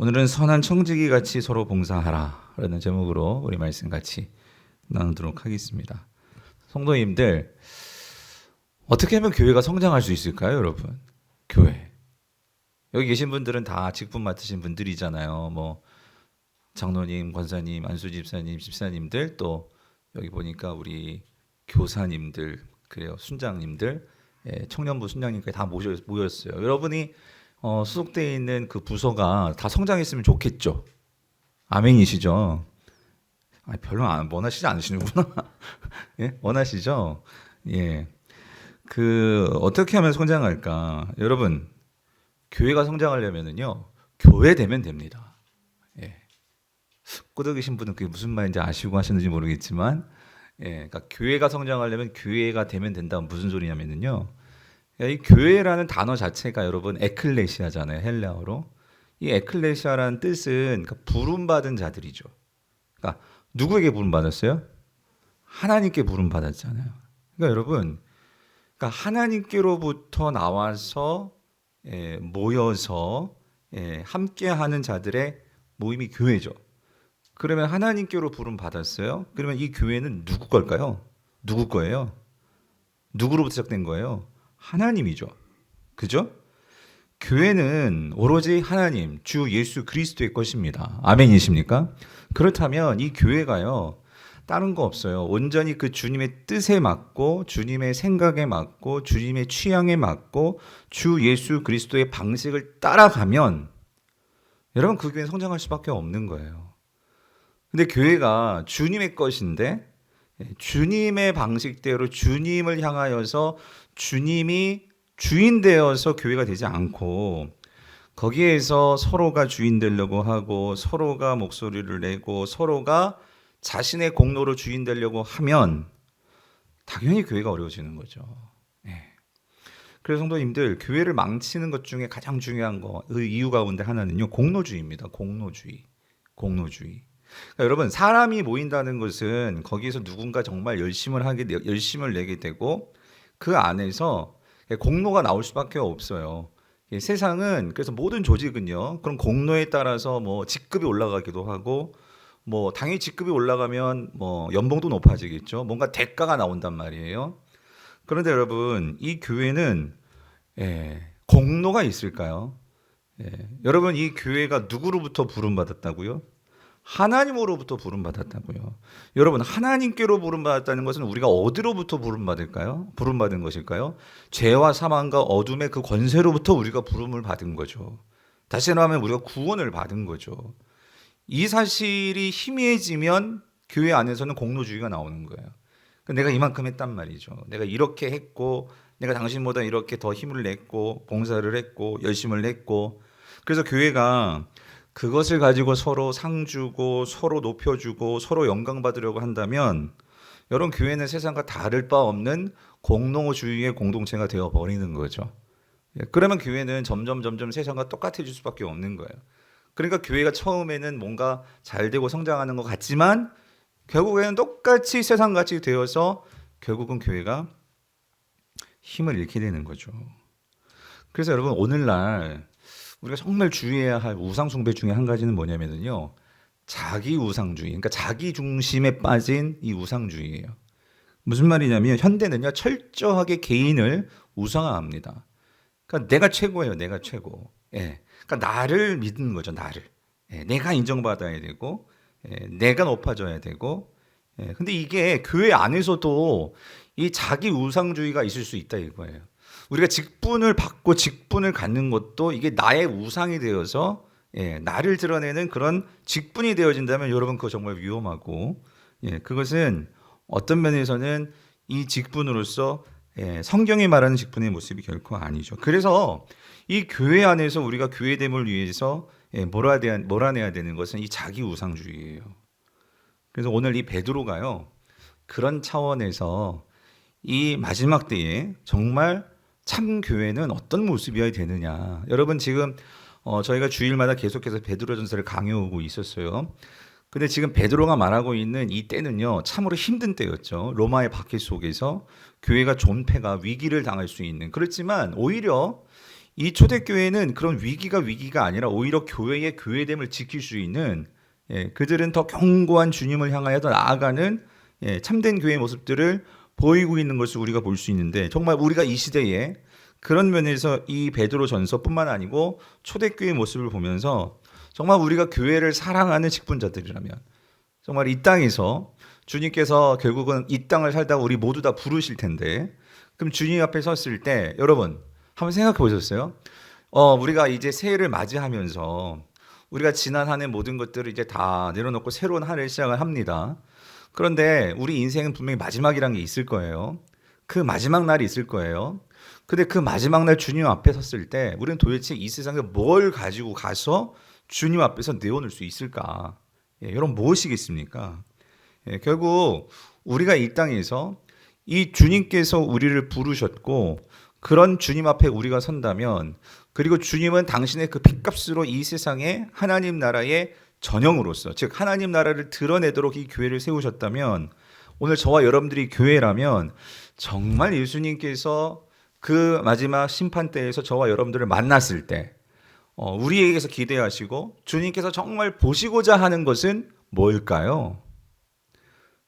오늘은 선한 청지기 같이 서로 봉사하라 라는 제목으로 우리 말씀 같이 나누도록 하겠습니다. 성도님들, 어떻게 하면 교회가 성장할 수 있을까요, 여러분? 교회. 여기 계신 분들은 다 직분 맡으신 분들이잖아요. 뭐 장로님, 권사님, 안수 집사님, 집사님들, 또 여기 보니까 우리 교사님들, 그래요, 순장님들, 청년부 순장님까지 다 모였어요. 여러분이 소속되어 있는 그 부서가 다 성장했으면 좋겠죠. 아멘이시죠? 별로 원하시지 않으시는구나. 예? 원하시죠? 예. 어떻게 하면 성장할까? 여러분, 교회가 성장하려면은요, 교회 되면 됩니다. 예. 꼬드기신 분은 그게 무슨 말인지 아시고 하시는지 모르겠지만, 그러니까 교회가 성장하려면 교회가 되면 된다면 무슨 소리냐면은요, 이 교회라는 단어 자체가 여러분 에클레시아잖아요, 헬라어로. 이 에클레시아라는 뜻은 그러니까 부름받은 자들이죠. 그러니까 누구에게 부름받았어요? 하나님께 부름받았잖아요. 그러니까 여러분, 그러니까 하나님께로부터 나와서 모여서 함께하는 자들의 모임이 교회죠. 그러면 하나님께로 부름받았어요. 그러면 이 교회는 누구 걸까요? 누구 거예요? 누구로부터 시작된 거예요? 하나님이죠. 그죠? 교회는 오로지 하나님, 주 예수 그리스도의 것입니다. 아멘이십니까? 그렇다면 이 교회가요, 다른 거 없어요. 온전히 그 주님의 뜻에 맞고, 주님의 생각에 맞고, 주님의 취향에 맞고, 주 예수 그리스도의 방식을 따라가면, 여러분, 그 교회는 성장할 수밖에 없는 거예요. 근데 교회가 주님의 것인데, 주님의 방식대로 주님을 향하여서 주님이 주인 되어서 교회가 되지 않고 거기에서 서로가 주인 되려고 하고 서로가 목소리를 내고 서로가 자신의 공로로 주인 되려고 하면 당연히 교회가 어려워지는 거죠. 그래서 성도님들, 교회를 망치는 것 중에 가장 중요한 거, 그 이유 가운데 하나는요, 공로주의입니다. 공로주의. 그러니까 여러분, 사람이 모인다는 것은 거기에서 누군가 정말 열심을 내게 되고 그 안에서 공로가 나올 수밖에 없어요. 세상은 그래서 모든 조직은요, 그런 공로에 따라서 뭐 직급이 올라가기도 하고, 뭐 당연히 직급이 올라가면 뭐 연봉도 높아지겠죠. 뭔가 대가가 나온단 말이에요. 그런데 여러분, 이 교회는 공로가 있을까요? 여러분, 이 교회가 누구로부터 부름받았다고요? 하나님으로부터 부름받았다고요. 여러분, 하나님께로 부름받았다는 것은 우리가 어디로부터 부름받은 것일까요? 죄와 사망과 어둠의 그 권세로부터 우리가 부름을 받은 거죠. 다시 말하면 우리가 구원을 받은 거죠. 이 사실이 희미해지면 교회 안에서는 공로주의가 나오는 거예요. 내가 이만큼 했단 말이죠. 내가 이렇게 했고, 내가 당신보다 이렇게 더 힘을 냈고, 봉사를 했고, 열심을 냈고. 그래서 교회가 그것을 가지고 서로 상 주고 서로 높여주고 서로 영광 받으려고 한다면 여러분, 교회는 세상과 다를 바 없는 공로주의의 공동체가 되어 버리는 거죠. 그러면 교회는 점점 세상과 똑같아질 수밖에 없는 거예요. 그러니까 교회가 처음에는 뭔가 잘 되고 성장하는 것 같지만 결국에는 똑같이 세상같이 되어서 결국은 교회가 힘을 잃게 되는 거죠. 그래서 여러분, 오늘날 우리가 정말 주의해야 할 우상 숭배 중에 한 가지는 뭐냐면요, 자기 우상주의, 그러니까 자기 중심에 빠진 이 우상주의예요. 무슨 말이냐면 현대는요, 철저하게 개인을 우상화합니다. 그러니까 내가 최고예요, 내가 최고. 그러니까 나를 믿는 거죠, 나를. 내가 인정받아야 되고, 내가 높아져야 되고. 근데 이게 교회 안에서도 이 자기 우상주의가 있을 수 있다 이거예요. 우리가 직분을 받고 직분을 갖는 것도 이게 나의 우상이 되어서 나를 드러내는 그런 직분이 되어진다면 여러분, 그거 정말 위험하고, 그것은 어떤 면에서는 이 직분으로서 성경이 말하는 직분의 모습이 결코 아니죠. 그래서 이 교회 안에서 우리가 교회됨을 위해서 몰아내야 되는 것은 이 자기 우상주의예요. 그래서 오늘 이 베드로가요, 그런 차원에서 이 마지막 때에 정말 참 교회는 어떤 모습이어야 되느냐. 여러분, 지금 저희가 주일마다 계속해서 베드로전서를 강해오고 있었어요. 근데 지금 베드로가 말하고 있는 이 때는요, 참으로 힘든 때였죠. 로마의 박해 속에서 교회가 존폐가 위기를 당할 수 있는. 그렇지만 오히려 이 초대교회는 그런 위기가 아니라 오히려 교회의 교회됨을 지킬 수 있는 그들은 더 견고한 주님을 향하여 더 나아가는 참된 교회의 모습들을 보이고 있는 것을 우리가 볼 수 있는데 정말 우리가 이 시대에 그런 면에서 이 베드로 전서뿐만 아니고 초대교회의 모습을 보면서 정말 우리가 교회를 사랑하는 직분자들이라면 정말 이 땅에서 주님께서 결국은 이 땅을 살다가 우리 모두 다 부르실 텐데 그럼 주님 앞에 섰을 때 여러분 한번 생각해 보셨어요? 우리가 이제 새해를 맞이하면서 우리가 지난 한 해 모든 것들을 이제 다 내려놓고 새로운 한 해를 시작을 합니다. 그런데 우리 인생은 분명히 마지막이라는 게 있을 거예요. 그 마지막 날이 있을 거예요. 근데 그 마지막 날 주님 앞에 섰을 때 우리는 도대체 이 세상에 뭘 가지고 가서 주님 앞에서 내어놓을 수 있을까? 여러분 무엇이겠습니까? 결국 우리가 이 땅에서 이 주님께서 우리를 부르셨고 그런 주님 앞에 우리가 선다면 그리고 주님은 당신의 그 핏값으로 이 세상에 하나님 나라의 전형으로서 즉 하나님 나라를 드러내도록 이 교회를 세우셨다면 오늘 저와 여러분들이 교회라면 정말 예수님께서 그 마지막 심판 때에서 저와 여러분들을 만났을 때 우리에게서 기대하시고 주님께서 정말 보시고자 하는 것은 뭘까요?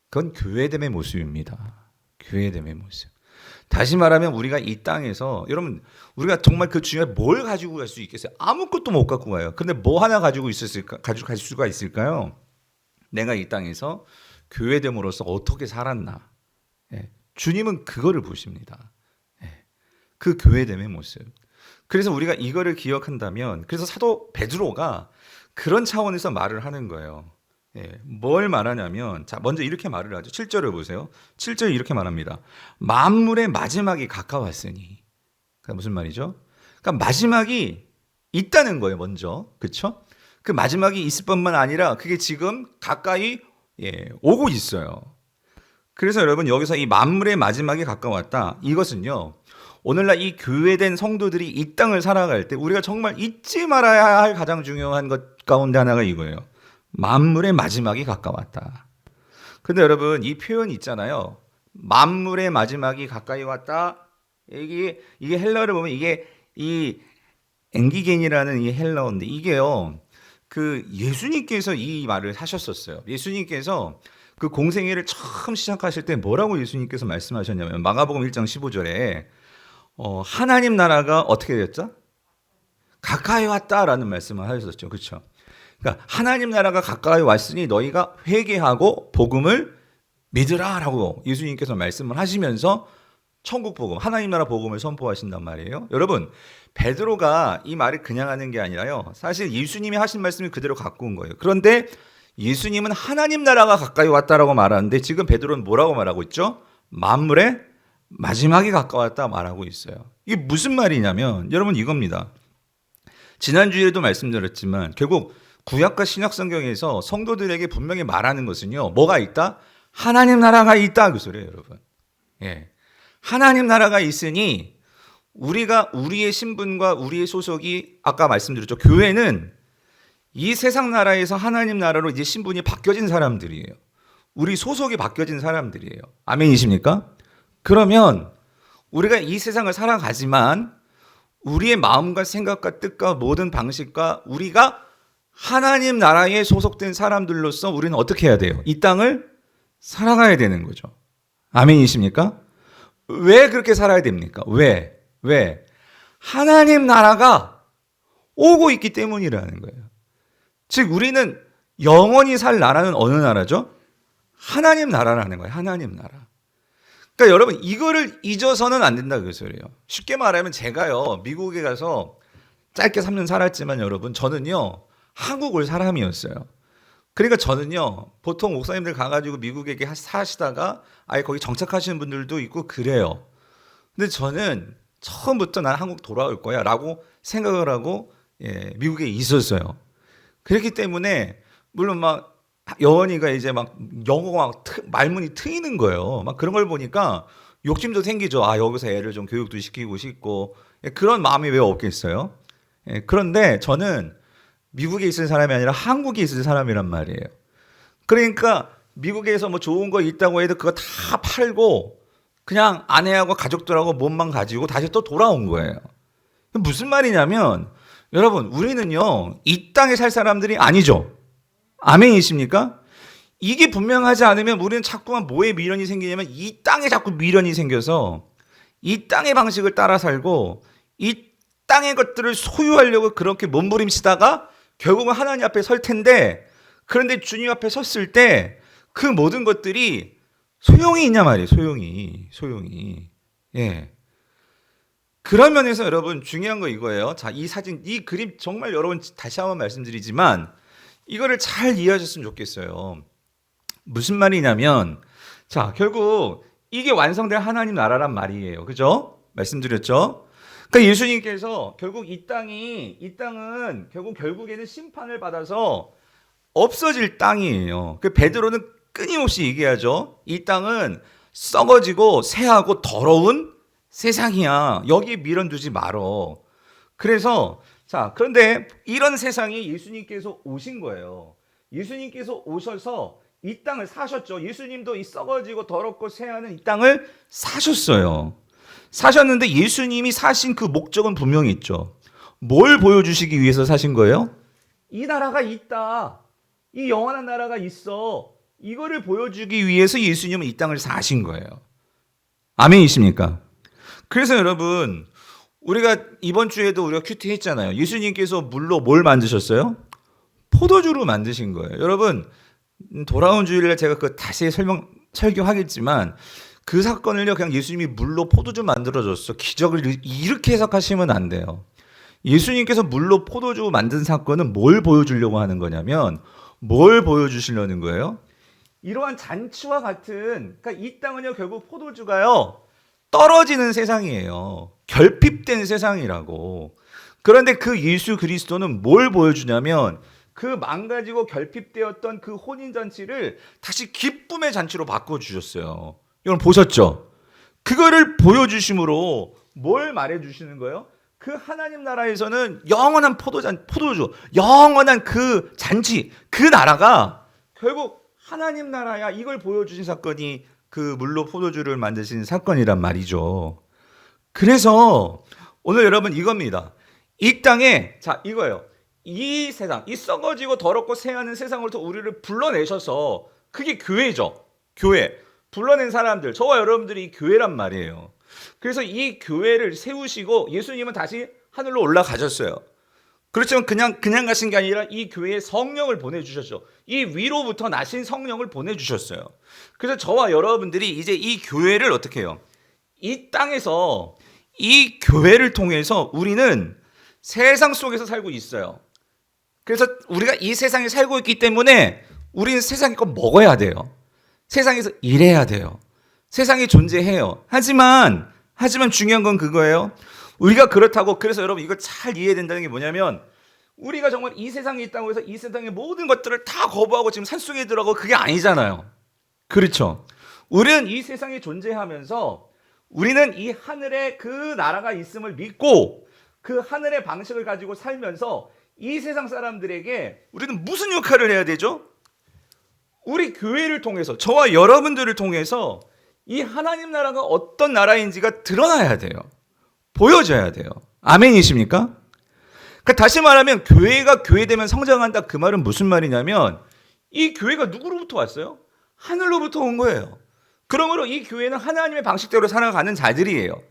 그건 교회됨의 모습입니다. 교회됨의 모습. 다시 말하면 우리가 이 땅에서 여러분 우리가 정말 그 주님에 뭘 가지고 갈 수 있겠어요? 아무것도 못 갖고 가요. 근데 뭐 하나 가지고 갈 수가 있을까요? 내가 이 땅에서 교회됨으로써 어떻게 살았나? 주님은 그거를 보십니다. 그 교회됨의 모습. 그래서 우리가 이거를 기억한다면 그래서 사도 베드로가 그런 차원에서 말을 하는 거예요. 뭘 말하냐면 자 먼저 이렇게 말을 하죠. 7절을 보세요. 7절 이렇게 말합니다. 만물의 마지막이 가까웠으니. 그러니까 무슨 말이죠? 그러니까 마지막이 있다는 거예요. 먼저 그렇죠? 그 마지막이 있을 뿐만 아니라 그게 지금 가까이 오고 있어요. 그래서 여러분 여기서 이 만물의 마지막이 가까웠다. 이것은요. 오늘날 이 교회된 성도들이 이 땅을 살아갈 때 우리가 정말 잊지 말아야 할 가장 중요한 것 가운데 하나가 이거예요. 만물의 마지막이 가까웠다. 근데 여러분 이 표현이 있잖아요. 만물의 마지막이 가까이 왔다. 이게 헬라어를 보면 이게 이 엔기겐이라는 이 헬라어인데 이게요. 그 예수님께서 이 말을 하셨었어요. 예수님께서 그 공생애를 처음 시작하실 때 뭐라고 예수님께서 말씀하셨냐면 마가복음 1장 15절에 하나님 나라가 어떻게 됐죠? 가까이 왔다라는 말씀을 하셨었죠. 그렇죠? 그러니까 하나님 나라가 가까이 왔으니 너희가 회개하고 복음을 믿으라라고 예수님께서 말씀을 하시면서 천국 복음, 하나님 나라 복음을 선포하신단 말이에요. 여러분, 베드로가 이 말을 그냥 하는 게 아니라요. 사실 예수님이 하신 말씀을 그대로 갖고 온 거예요. 그런데 예수님은 하나님 나라가 가까이 왔다라고 말하는데 지금 베드로는 뭐라고 말하고 있죠? 만물의 마지막이 가까웠다 말하고 있어요. 이게 무슨 말이냐면 여러분 이겁니다. 지난주에도 말씀드렸지만 결국 구약과 신약 성경에서 성도들에게 분명히 말하는 것은요. 뭐가 있다? 하나님 나라가 있다 그 소리예요, 여러분. 하나님 나라가 있으니 우리가 우리의 신분과 우리의 소속이 아까 말씀드렸죠. 교회는 이 세상 나라에서 하나님 나라로 이제 신분이 바뀌어진 사람들이에요. 우리 소속이 바뀌어진 사람들이에요. 아멘이십니까? 그러면 우리가 이 세상을 살아가지만 우리의 마음과 생각과 뜻과 모든 방식과 우리가 하나님 나라에 소속된 사람들로서 우리는 어떻게 해야 돼요? 이 땅을 살아가야 되는 거죠. 아멘이십니까? 왜 그렇게 살아야 됩니까? 왜? 하나님 나라가 오고 있기 때문이라는 거예요. 즉 우리는 영원히 살 나라는 어느 나라죠? 하나님 나라라는 거예요. 하나님 나라. 그러니까 여러분 이거를 잊어서는 안 된다 그 소리예요. 쉽게 말하면 제가요 미국에 가서 짧게 3년 살았지만 여러분 저는요 한국 올 사람이었어요. 그러니까 저는요 보통 목사님들 가가지고 미국에 사시다가 아예 거기 정착하시는 분들도 있고 그래요. 근데 저는 처음부터 난 한국 돌아올 거야 라고 생각을 하고 미국에 있었어요. 그렇기 때문에 물론 막 여원이가 이제 막 영어가 막 말문이 트이는 거예요. 막 그런 걸 보니까 욕심도 생기죠. 아 여기서 애를 좀 교육도 시키고 싶고 그런 마음이 왜 없겠어요? 그런데 저는 미국에 있을 사람이 아니라 한국에 있을 사람이란 말이에요. 그러니까 미국에서 뭐 좋은 거 있다고 해도 그거 다 팔고 그냥 아내하고 가족들하고 몸만 가지고 다시 또 돌아온 거예요. 무슨 말이냐면 여러분 우리는요 이 땅에 살 사람들이 아니죠. 아멘이십니까? 이게 분명하지 않으면 우리는 자꾸만 뭐에 미련이 생기냐면 이 땅에 자꾸 미련이 생겨서 이 땅의 방식을 따라 살고 이 땅의 것들을 소유하려고 그렇게 몸부림치다가 결국은 하나님 앞에 설 텐데, 그런데 주님 앞에 섰을 때 그 모든 것들이 소용이 있냐 말이에요. 소용이. 예. 그런 면에서 여러분 중요한 거 이거예요. 자, 이 사진, 이 그림 정말 여러분 다시 한번 말씀드리지만 이거를 잘 이해하셨으면 좋겠어요. 무슨 말이냐면, 자, 결국 이게 완성된 하나님 나라란 말이에요. 그죠? 말씀드렸죠? 그러니까 예수님께서 결국 이 땅은 결국에는 심판을 받아서 없어질 땅이에요. 그 베드로는 끊임없이 얘기하죠. 이 땅은 썩어지고 새하고 더러운 세상이야. 여기에 미련 두지 말어. 그래서 자, 그런데 이런 세상에 예수님께서 오신 거예요. 예수님께서 오셔서 이 땅을 사셨죠. 예수님도 이 썩어지고 더럽고 새하는 이 땅을 사셨어요. 사셨는데 예수님이 사신 그 목적은 분명히 있죠. 뭘 보여주시기 위해서 사신 거예요? 이 나라가 있다. 이 영원한 나라가 있어. 이거를 보여주기 위해서 예수님은 이 땅을 사신 거예요. 아멘이십니까? 그래서 여러분, 우리가 이번 주에도 우리가 큐티 했잖아요. 예수님께서 물로 뭘 만드셨어요? 포도주로 만드신 거예요. 여러분, 돌아온 주일에 제가 그 다시 설교하겠지만 그 사건을요, 그냥 예수님이 물로 포도주 만들어줬어. 기적을 이렇게 해석하시면 안 돼요. 예수님께서 물로 포도주 만든 사건은 뭘 보여주려고 하는 거냐면, 뭘 보여주시려는 거예요? 이러한 잔치와 같은, 그러니까 이 땅은요, 결국 포도주가요, 떨어지는 세상이에요. 결핍된 세상이라고. 그런데 그 예수 그리스도는 뭘 보여주냐면, 그 망가지고 결핍되었던 그 혼인잔치를 다시 기쁨의 잔치로 바꿔주셨어요. 여러분 보셨죠? 그거를 보여주심으로 뭘 말해주시는 거예요? 그 하나님 나라에서는 영원한 포도주, 영원한 그 잔치, 그 나라가 결국 하나님 나라야. 이걸 보여주신 사건이 그 물로 포도주를 만드신 사건이란 말이죠. 그래서 오늘 여러분 이겁니다. 이 땅에, 자, 이거예요. 이 세상, 이 썩어지고 더럽고 새하는 세상으로부터 우리를 불러내셔서, 그게 교회죠. 교회. 불러낸 사람들, 저와 여러분들이 이 교회란 말이에요. 그래서 이 교회를 세우시고 예수님은 다시 하늘로 올라가셨어요. 그렇지만 그냥 가신 게 아니라 이 교회에 성령을 보내주셨죠. 이 위로부터 나신 성령을 보내주셨어요. 그래서 저와 여러분들이 이제 이 교회를 어떻게 해요? 이 땅에서 이 교회를 통해서 우리는 세상 속에서 살고 있어요. 그래서 우리가 이 세상에 살고 있기 때문에 우리는 세상에 거 먹어야 돼요. 세상에서 일해야 돼요. 세상에 존재해요. 하지만 중요한 건 그거예요. 우리가 그렇다고, 그래서 여러분 이걸 잘 이해해야 된다는 게 뭐냐면, 우리가 정말 이 세상에 있다고 해서 이 세상의 모든 것들을 다 거부하고 지금 산속에 들어가고 그게 아니잖아요. 그렇죠? 우리는 이 세상에 존재하면서 우리는 이 하늘에 그 나라가 있음을 믿고 그 하늘의 방식을 가지고 살면서 이 세상 사람들에게 우리는 무슨 역할을 해야 되죠? 우리 교회를 통해서, 저와 여러분들을 통해서 이 하나님 나라가 어떤 나라인지가 드러나야 돼요. 보여져야 돼요. 아멘이십니까? 그러니까 다시 말하면 교회가 교회되면 성장한다, 그 말은 무슨 말이냐면 이 교회가 누구로부터 왔어요? 하늘로부터 온 거예요. 그러므로 이 교회는 하나님의 방식대로 살아가는 자들이에요.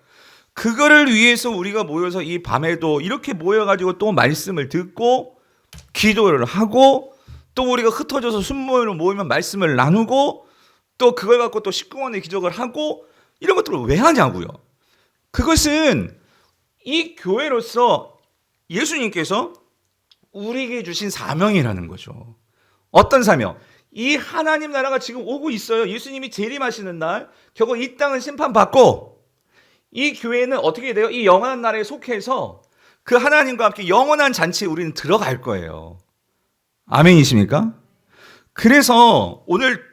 그거를 위해서 우리가 모여서 이 밤에도 이렇게 모여가지고 또 말씀을 듣고 기도를 하고, 또 우리가 흩어져서 순모임으로 모이면 말씀을 나누고, 또 그걸 갖고 또 19원의 기적을 하고, 이런 것들을 왜 하냐고요. 그것은 이 교회로서 예수님께서 우리에게 주신 사명이라는 거죠. 어떤 사명? 이 하나님 나라가 지금 오고 있어요. 예수님이 재림하시는 날 결국 이 땅은 심판받고, 이 교회는 어떻게 돼요? 이 영원한 나라에 속해서 그 하나님과 함께 영원한 잔치에 우리는 들어갈 거예요. 아멘이십니까? 그래서 오늘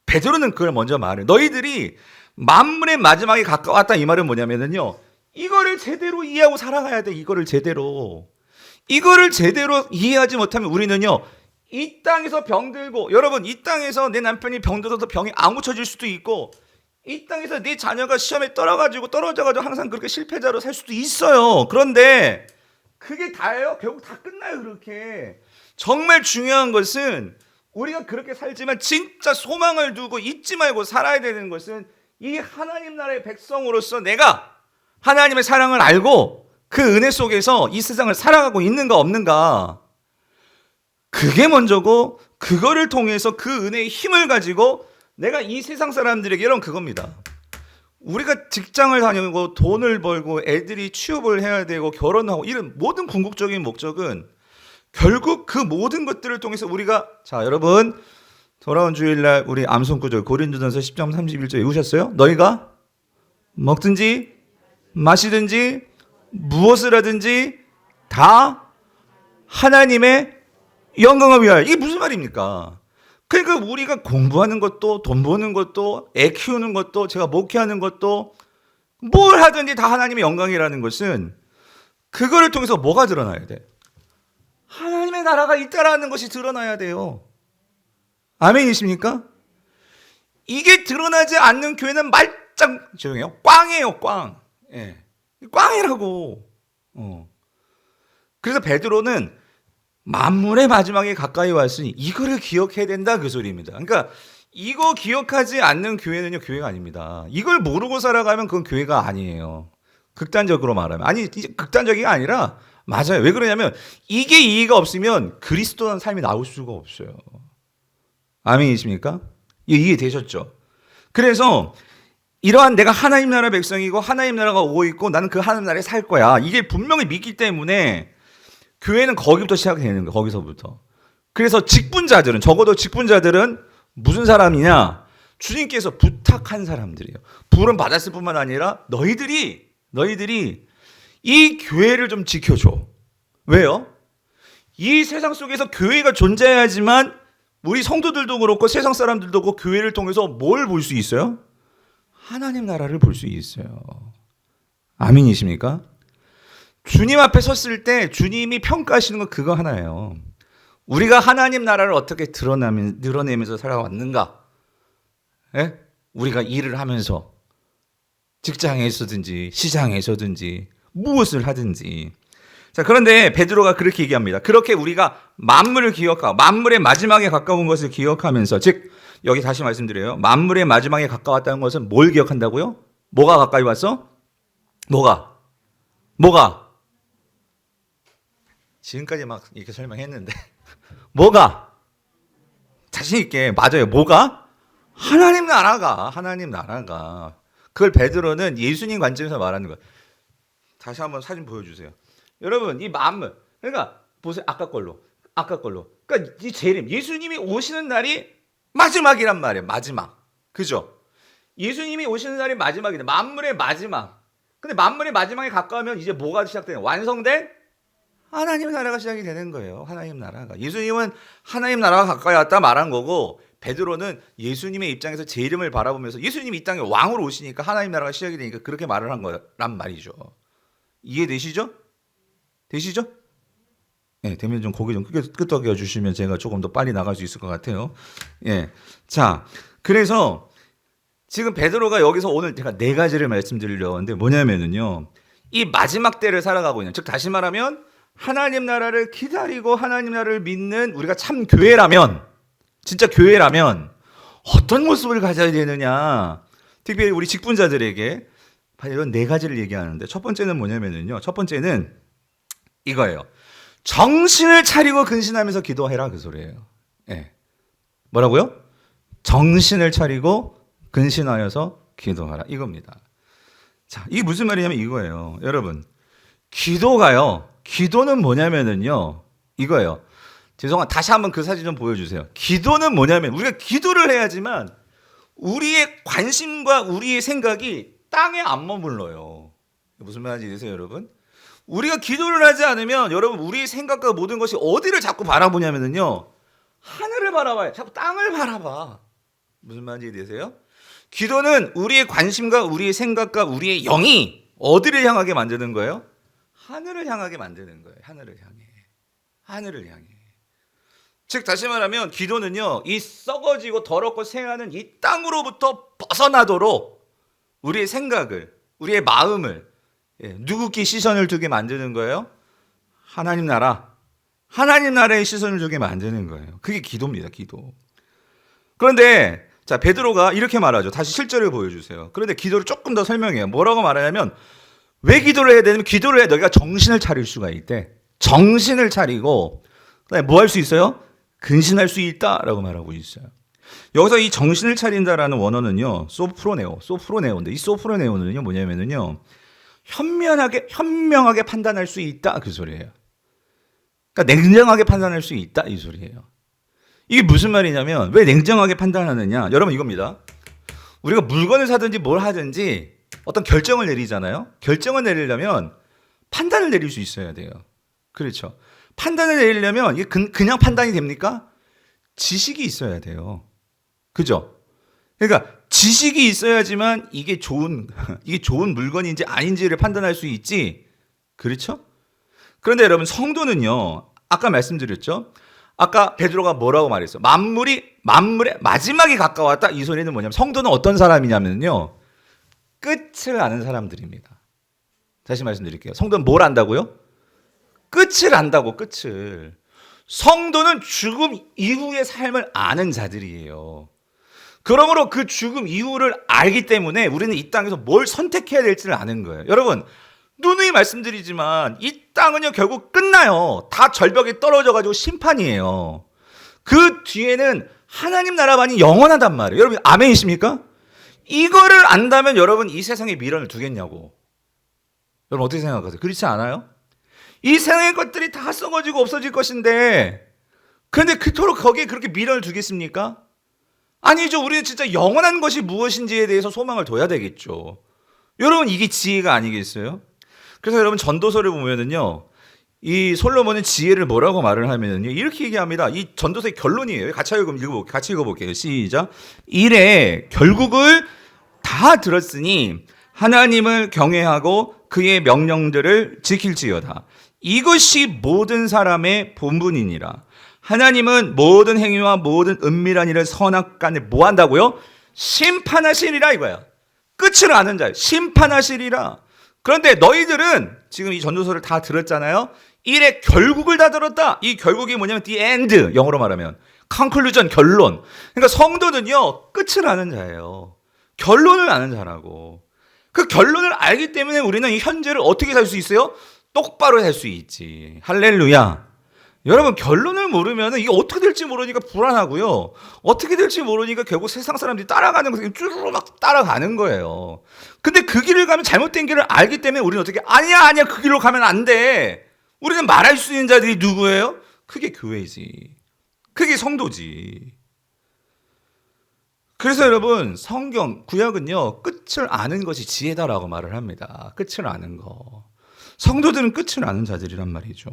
베드로는 그걸 먼저 말해요. 너희들이 만물의 마지막에 가까웠다, 이 말은 뭐냐면요, 이거를 제대로 이해하고 살아가야 돼. 이거를 제대로 이해하지 못하면 우리는요, 이 땅에서 병들고, 여러분 이 땅에서 내 남편이 병들어서 병이 안 고쳐질 수도 있고, 이 땅에서 네 자녀가 시험에 떨어져가지고 항상 그렇게 실패자로 살 수도 있어요. 그런데 그게 다예요? 결국 다 끝나요, 그렇게. 정말 중요한 것은 우리가 그렇게 살지만 진짜 소망을 두고 잊지 말고 살아야 되는 것은 이 하나님 나라의 백성으로서 내가 하나님의 사랑을 알고 그 은혜 속에서 이 세상을 살아가고 있는가 없는가. 그게 먼저고 그거를 통해서 그 은혜의 힘을 가지고 내가 이 세상 사람들에게 여러분 그겁니다. 우리가 직장을 다니고 돈을 벌고 애들이 취업을 해야 되고 결혼하고 이런 모든 궁극적인 목적은 결국 그 모든 것들을 통해서 우리가 자 여러분 돌아온 주일날 우리 암송구절 고린도전서 10장 31절 외우셨어요? 너희가 먹든지 마시든지 무엇을 하든지 다 하나님의 영광을 위하여. 이게 무슨 말입니까? 그러니까 우리가 공부하는 것도 돈 버는 것도 애 키우는 것도 제가 목회하는 것도 뭘 하든지 다 하나님의 영광이라는 것은 그거를 통해서 뭐가 드러나야 돼? 하나님의 나라가 있다라는 것이 드러나야 돼요. 아멘이십니까? 이게 드러나지 않는 교회는 말짱 조용해요. 꽝이에요, 꽝. 예. 꽝이라고. 그래서 베드로는 만물의 마지막에 가까이 왔으니 이거를 기억해야 된다 그 소리입니다. 그러니까 이거 기억하지 않는 교회는요 교회가 아닙니다. 이걸 모르고 살아가면 그건 교회가 아니에요. 극단적으로 말하면 아니 극단적이 아니라 맞아요. 왜 그러냐면 이게 이해가 없으면 그리스도라는 삶이 나올 수가 없어요. 아멘이십니까? 이해되셨죠? 그래서 이러한 내가 하나님 나라 백성이고 하나님 나라가 오고 있고 나는 그 하나님 나라에 살 거야. 이게 분명히 믿기 때문에 교회는 거기부터 시작되는 거예요. 거기서부터. 그래서 직분자들은 적어도 직분자들은 무슨 사람이냐? 주님께서 부탁한 사람들이에요. 부름 받았을 뿐만 아니라 너희들이 이 교회를 좀 지켜줘. 왜요? 이 세상 속에서 교회가 존재해야지만 우리 성도들도 그렇고 세상 사람들도 그렇고 교회를 통해서 뭘 볼 수 있어요? 하나님 나라를 볼 수 있어요. 아멘이십니까? 주님 앞에 섰을 때 주님이 평가하시는 건 그거 하나예요. 우리가 하나님 나라를 어떻게 드러내면서 살아왔는가? 예? 우리가 일을 하면서 직장에서든지 시장에서든지 무엇을 하든지. 자, 그런데 베드로가 그렇게 얘기합니다. 그렇게 우리가 만물을 기억하고 만물의 마지막에 가까운 것을 기억하면서 즉 여기 다시 말씀드려요. 만물의 마지막에 가까웠다는 것은 뭘 기억한다고요? 뭐가 가까이 왔어? 뭐가? 지금까지 막 이렇게 설명했는데 뭐가? 자신 있게 맞아요. 뭐가? 하나님 나라가 그걸 베드로는 예수님 관점에서 말하는 거예요. 다시 한번 사진 보여주세요. 여러분 이 만물 그러니까 보세요. 아까 걸로 그러니까 이 재림 예수님이 오시는 날이 마지막이란 말이에요. 마지막 그죠? 예수님이 오시는 날이 마지막인데 만물의 마지막. 근데 만물의 마지막에 가까우면 이제 뭐가 시작돼요? 완성된 하나님 나라가 시작이 되는 거예요. 하나님 나라가. 예수님은 하나님 나라가 가까이 왔다 말한 거고 베드로는 예수님의 입장에서 제 이름을 바라보면서 예수님이 이 땅에 왕으로 오시니까 하나님 나라가 시작이 되니까 그렇게 말을 한 거란 말이죠. 이해되시죠? 되시죠? 네, 되면 좀 고개 좀 끄덕여 주시면 제가 조금 더 빨리 나갈 수 있을 것 같아요. 예. 자, 그래서 지금 베드로가 여기서 오늘 제가 네 가지를 말씀드리려고 하는데 뭐냐면은요. 이 마지막 때를 살아가고 있는 즉 다시 말하면 하나님 나라를 기다리고 하나님 나라를 믿는 우리가 참 교회라면 진짜 교회라면 어떤 모습을 가져야 되느냐. 특별히 우리 직분자들에게 이런 네 가지를 얘기하는데 첫 번째는 뭐냐면은요. 첫 번째는 이거예요. 정신을 차리고 근신하면서 기도해라 그 소리예요. 예. 뭐라고요? 정신을 차리고 근신하여서 기도하라 이겁니다. 자, 이게 무슨 말이냐면 이거예요. 여러분, 기도는 뭐냐면은요. 이거예요. 죄송합니다. 다시 한번 그 사진 좀 보여주세요. 기도는 뭐냐면 우리가 기도를 해야지만 우리의 관심과 우리의 생각이 땅에 안 머물러요. 무슨 말인지 아세요, 여러분? 우리가 기도를 하지 않으면 여러분 우리의 생각과 모든 것이 어디를 자꾸 바라보냐면은요. 하늘을 바라봐요. 자꾸 땅을 바라봐. 무슨 말인지 아세요? 기도는 우리의 관심과 우리의 생각과 우리의 영이 어디를 향하게 만드는 거예요? 하늘을 향하게 만드는 거예요. 하늘을 향해. 즉 다시 말하면 기도는요. 이 썩어지고 더럽고 새하는 이 땅으로부터 벗어나도록 우리의 생각을, 우리의 마음을 누구께 시선을 두게 만드는 거예요? 하나님 나라. 하나님 나라에 시선을 두게 만드는 거예요. 그게 기도입니다. 기도. 그런데 자, 베드로가 이렇게 말하죠. 다시 실제를 보여주세요. 그런데 기도를 조금 더 설명해요. 뭐라고 말하냐면 왜 기도를 해야 되냐면 기도를 해야 너희가 정신을 차릴 수가 있대. 정신을 차리고 뭐 할 수 있어요? 근신할 수 있다라고 말하고 있어요. 여기서 이 정신을 차린다라는 원어는요, 소프로네오인데 이 소프로네오는요 뭐냐면은요, 현명하게 판단할 수 있다 그 소리예요. 그러니까 냉정하게 판단할 수 있다 이 소리예요. 이게 무슨 말이냐면 왜 냉정하게 판단하느냐? 여러분 이겁니다. 우리가 물건을 사든지 뭘 하든지 어떤 결정을 내리잖아요. 결정을 내리려면 판단을 내릴 수 있어야 돼요. 그렇죠. 판단을 내리려면 이게 그냥 판단이 됩니까? 지식이 있어야 돼요. 그죠? 그러니까 지식이 있어야지만 이게 좋은 물건인지 아닌지를 판단할 수 있지. 그렇죠? 그런데 여러분 성도는요. 아까 말씀드렸죠. 아까 베드로가 뭐라고 말했어? 만물의 마지막이 가까웠다. 이 소리는 뭐냐면 성도는 어떤 사람이냐면요. 끝을 아는 사람들입니다. 다시 말씀드릴게요. 성도는 뭘 안다고요? 끝을 안다고, 끝을. 성도는 죽음 이후의 삶을 아는 자들이에요. 그러므로 그 죽음 이후를 알기 때문에 우리는 이 땅에서 뭘 선택해야 될지를 아는 거예요. 여러분, 누누이 말씀드리지만 이 땅은요 결국 끝나요. 다 절벽에 떨어져가지고 심판이에요. 그 뒤에는 하나님 나라만이 영원하단 말이에요. 여러분 아멘이십니까? 이거를 안다면 여러분 이 세상에 미련을 두겠냐고. 여러분 어떻게 생각하세요? 그렇지 않아요? 이 세상의 것들이 다 썩어지고 없어질 것인데 그런데 그토록 거기에 그렇게 미련을 두겠습니까? 아니죠. 우리는 진짜 영원한 것이 무엇인지에 대해서 소망을 둬야 되겠죠. 여러분 이게 지혜가 아니겠어요? 그래서 여러분 전도서를 보면은요, 이 솔로몬은 지혜를 뭐라고 말을 하면은요, 이렇게 얘기합니다. 이 전도서의 결론이에요. 같이 읽어볼게요. 시작. 이래 결국을 다 들었으니 하나님을 경외하고 그의 명령들을 지킬지어다. 이것이 모든 사람의 본분이니라. 하나님은 모든 행위와 모든 은밀한 일을 선악간에 뭐 한다고요? 심판하시리라 이거야. 끝을 아는 자예요. 심판하시리라. 그런데 너희들은 지금 이 전도서를 다 들었잖아요. 일의 결국을 다 들었다. 이 결국이 뭐냐면 the end, 영어로 말하면 conclusion, 결론. 그러니까 성도는요 끝을 아는 자예요. 결론을 아는 자라고. 그 결론을 알기 때문에 우리는 이 현재를 어떻게 살 수 있어요? 똑바로 살 수 있지. 할렐루야. 여러분 결론을 모르면 이게 어떻게 될지 모르니까 불안하고요. 어떻게 될지 모르니까 결국 세상 사람들이 따라가는 거 쭈르르 막 따라가는 거예요. 근데 그 길을 가면 잘못된 길을 알기 때문에 우리는 어떻게 아니야 그 길로 가면 안 돼. 우리는 말할 수 있는 자들이 누구예요? 그게 교회지. 그게 성도지. 그래서 여러분 성경 구약은요 끝을 아는 것이 지혜다라고 말을 합니다. 끝을 아는 거. 성도들은 끝을 아는 자들이란 말이죠.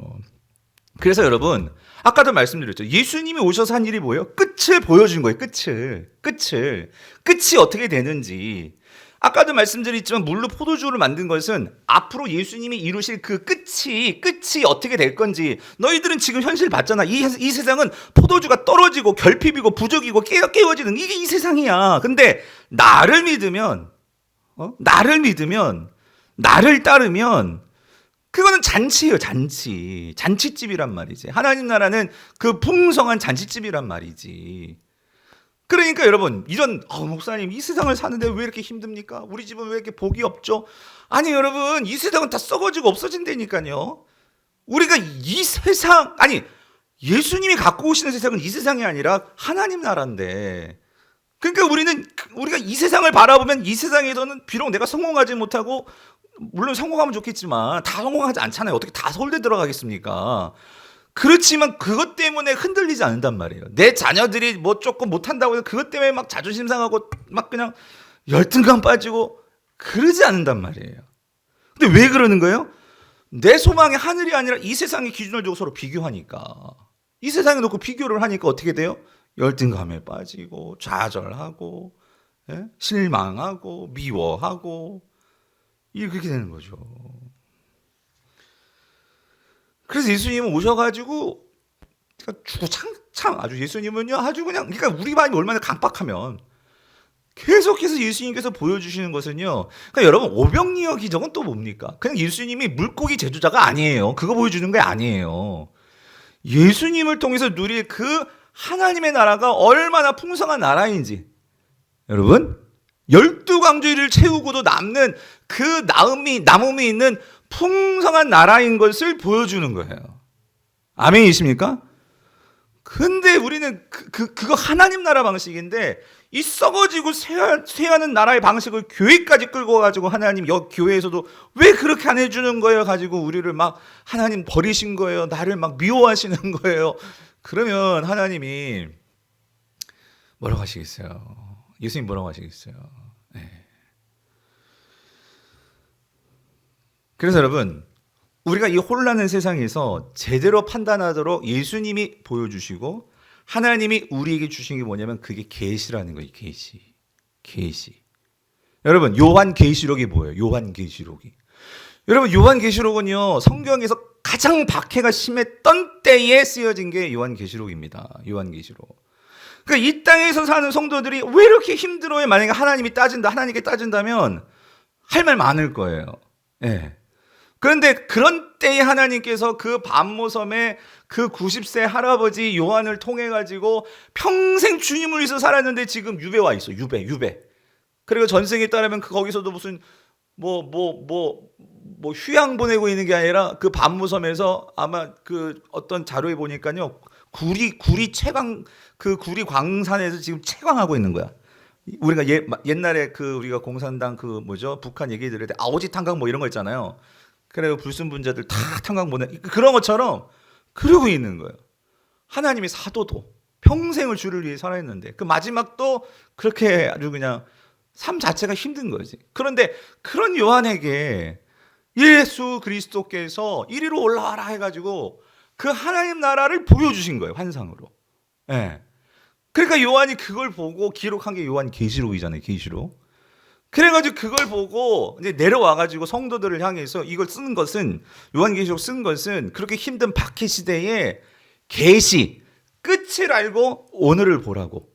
그래서 여러분 아까도 말씀드렸죠. 예수님이 오셔서 한 일이 뭐예요? 끝을 보여준 거예요. 끝이 어떻게 되는지. 아까도 말씀드렸지만 물로 포도주를 만든 것은 앞으로 예수님이 이루실 그 끝이 어떻게 될 건지. 너희들은 지금 현실 봤잖아. 이 세상은 포도주가 떨어지고 결핍이고 부족이고 깨어지는 이게 이 세상이야. 근데 나를 믿으면 나를 따르면 그거는 잔치예요. 잔치집이란 말이지. 하나님 나라는 그 풍성한 잔치집이란 말이지. 그러니까 여러분 이런 목사님 이 세상을 사는데 왜 이렇게 힘듭니까? 우리 집은 왜 이렇게 복이 없죠? 아니 여러분 이 세상은 다 썩어지고 없어진다니까요. 우리가 이 세상 예수님이 갖고 오시는 세상은 이 세상이 아니라 하나님 나라인데 그러니까 우리가 이 세상을 바라보면 이 세상에서는 비록 내가 성공하지 못하고 물론 성공하면 좋겠지만 다 성공하지 않잖아요. 어떻게 다 서울대 들어가겠습니까? 그렇지만 그것 때문에 흔들리지 않는단 말이에요. 내 자녀들이 뭐 조금 못한다고 해서 그것 때문에 막 자존심 상하고 막 그냥 열등감 빠지고 그러지 않는단 말이에요. 근데 왜 그러는 거예요? 내 소망이 하늘이 아니라 이 세상의 기준을 두고 서로 비교하니까. 이 세상에 놓고 비교를 하니까 어떻게 돼요? 열등감에 빠지고 좌절하고 실망하고 미워하고 이렇게 되는 거죠. 그래서 예수님은 오셔가지고 주구장창 아주 예수님은요 아주 그냥 그러니까 우리 마음이 얼마나 강박하면 계속해서 예수님께서 보여주시는 것은요. 그러니까 여러분 오병이어 기적은 또 뭡니까? 그냥 예수님이 물고기 제조자가 아니에요. 그거 보여주는 게 아니에요. 예수님을 통해서 누릴 그 하나님의 나라가 얼마나 풍성한 나라인지 여러분 12광주리를 채우고도 남는 그 남음이 있는 풍성한 나라인 것을 보여주는 거예요. 아멘이십니까? 근데 우리는 그거 하나님 나라 방식인데 이 썩어지고 쇠하는 나라의 방식을 교회까지 끌고 가지고 하나님 교회에서도 왜 그렇게 안 해주는 거예요? 가지고 우리를 막 하나님 버리신 거예요. 나를 막 미워하시는 거예요. 그러면 하나님이 뭐라고 하시겠어요? 예수님 뭐라고 하시겠어요? 네. 그래서 여러분 우리가 이 혼란한 세상에서 제대로 판단하도록 예수님이 보여주시고 하나님이 우리에게 주신 게 뭐냐면 그게 계시라는 거예요. 계시. 여러분 요한계시록이 뭐예요? 요한계시록이. 여러분 요한계시록은요 성경에서 가장 박해가 심했던 때에 쓰여진 게 요한계시록입니다. 요한계시록. 그러니까 이 땅에서 사는 성도들이 왜 이렇게 힘들어요? 만약에 하나님께 따진다면 할 말 많을 거예요. 예. 그런데 그런 때에 하나님께서 그 반모섬에 그 90세 할아버지 요한을 통해 가지고 평생 주님을 위해서 살았는데 지금 유배 와 있어. 유배. 그리고 전생에 따르면 거기서도 무슨 휴양 보내고 있는 게 아니라 그 반모섬에서 아마 그 어떤 자료에 보니까요. 구리 채광 그 구리 광산에서 지금 채광하고 있는 거야. 우리가 옛날에 그 우리가 공산당 그 북한 얘기 들을 때 아오지 탄광 뭐 이런 거 있잖아요. 그래서 불순분자들 다 탄광 보내 그런 것처럼 그러고 있는 거예요. 하나님의 사도도 평생을 주를 위해 살아있는데 그 마지막도 그렇게 아주 그냥 삶 자체가 힘든 거지. 그런데 그런 요한에게 예수 그리스도께서 이리로 올라와라 해가지고 그 하나님 나라를 보여주신 거예요. 환상으로. 예. 그러니까 요한이 그걸 보고 기록한 게 요한계시록이잖아요. 계시록. 그래가지고 그걸 보고 이제 내려와가지고 성도들을 향해서 이걸 쓴 것은 요한계시록 쓴 것은 그렇게 힘든 박해 시대에 계시 끝을 알고 오늘을 보라고.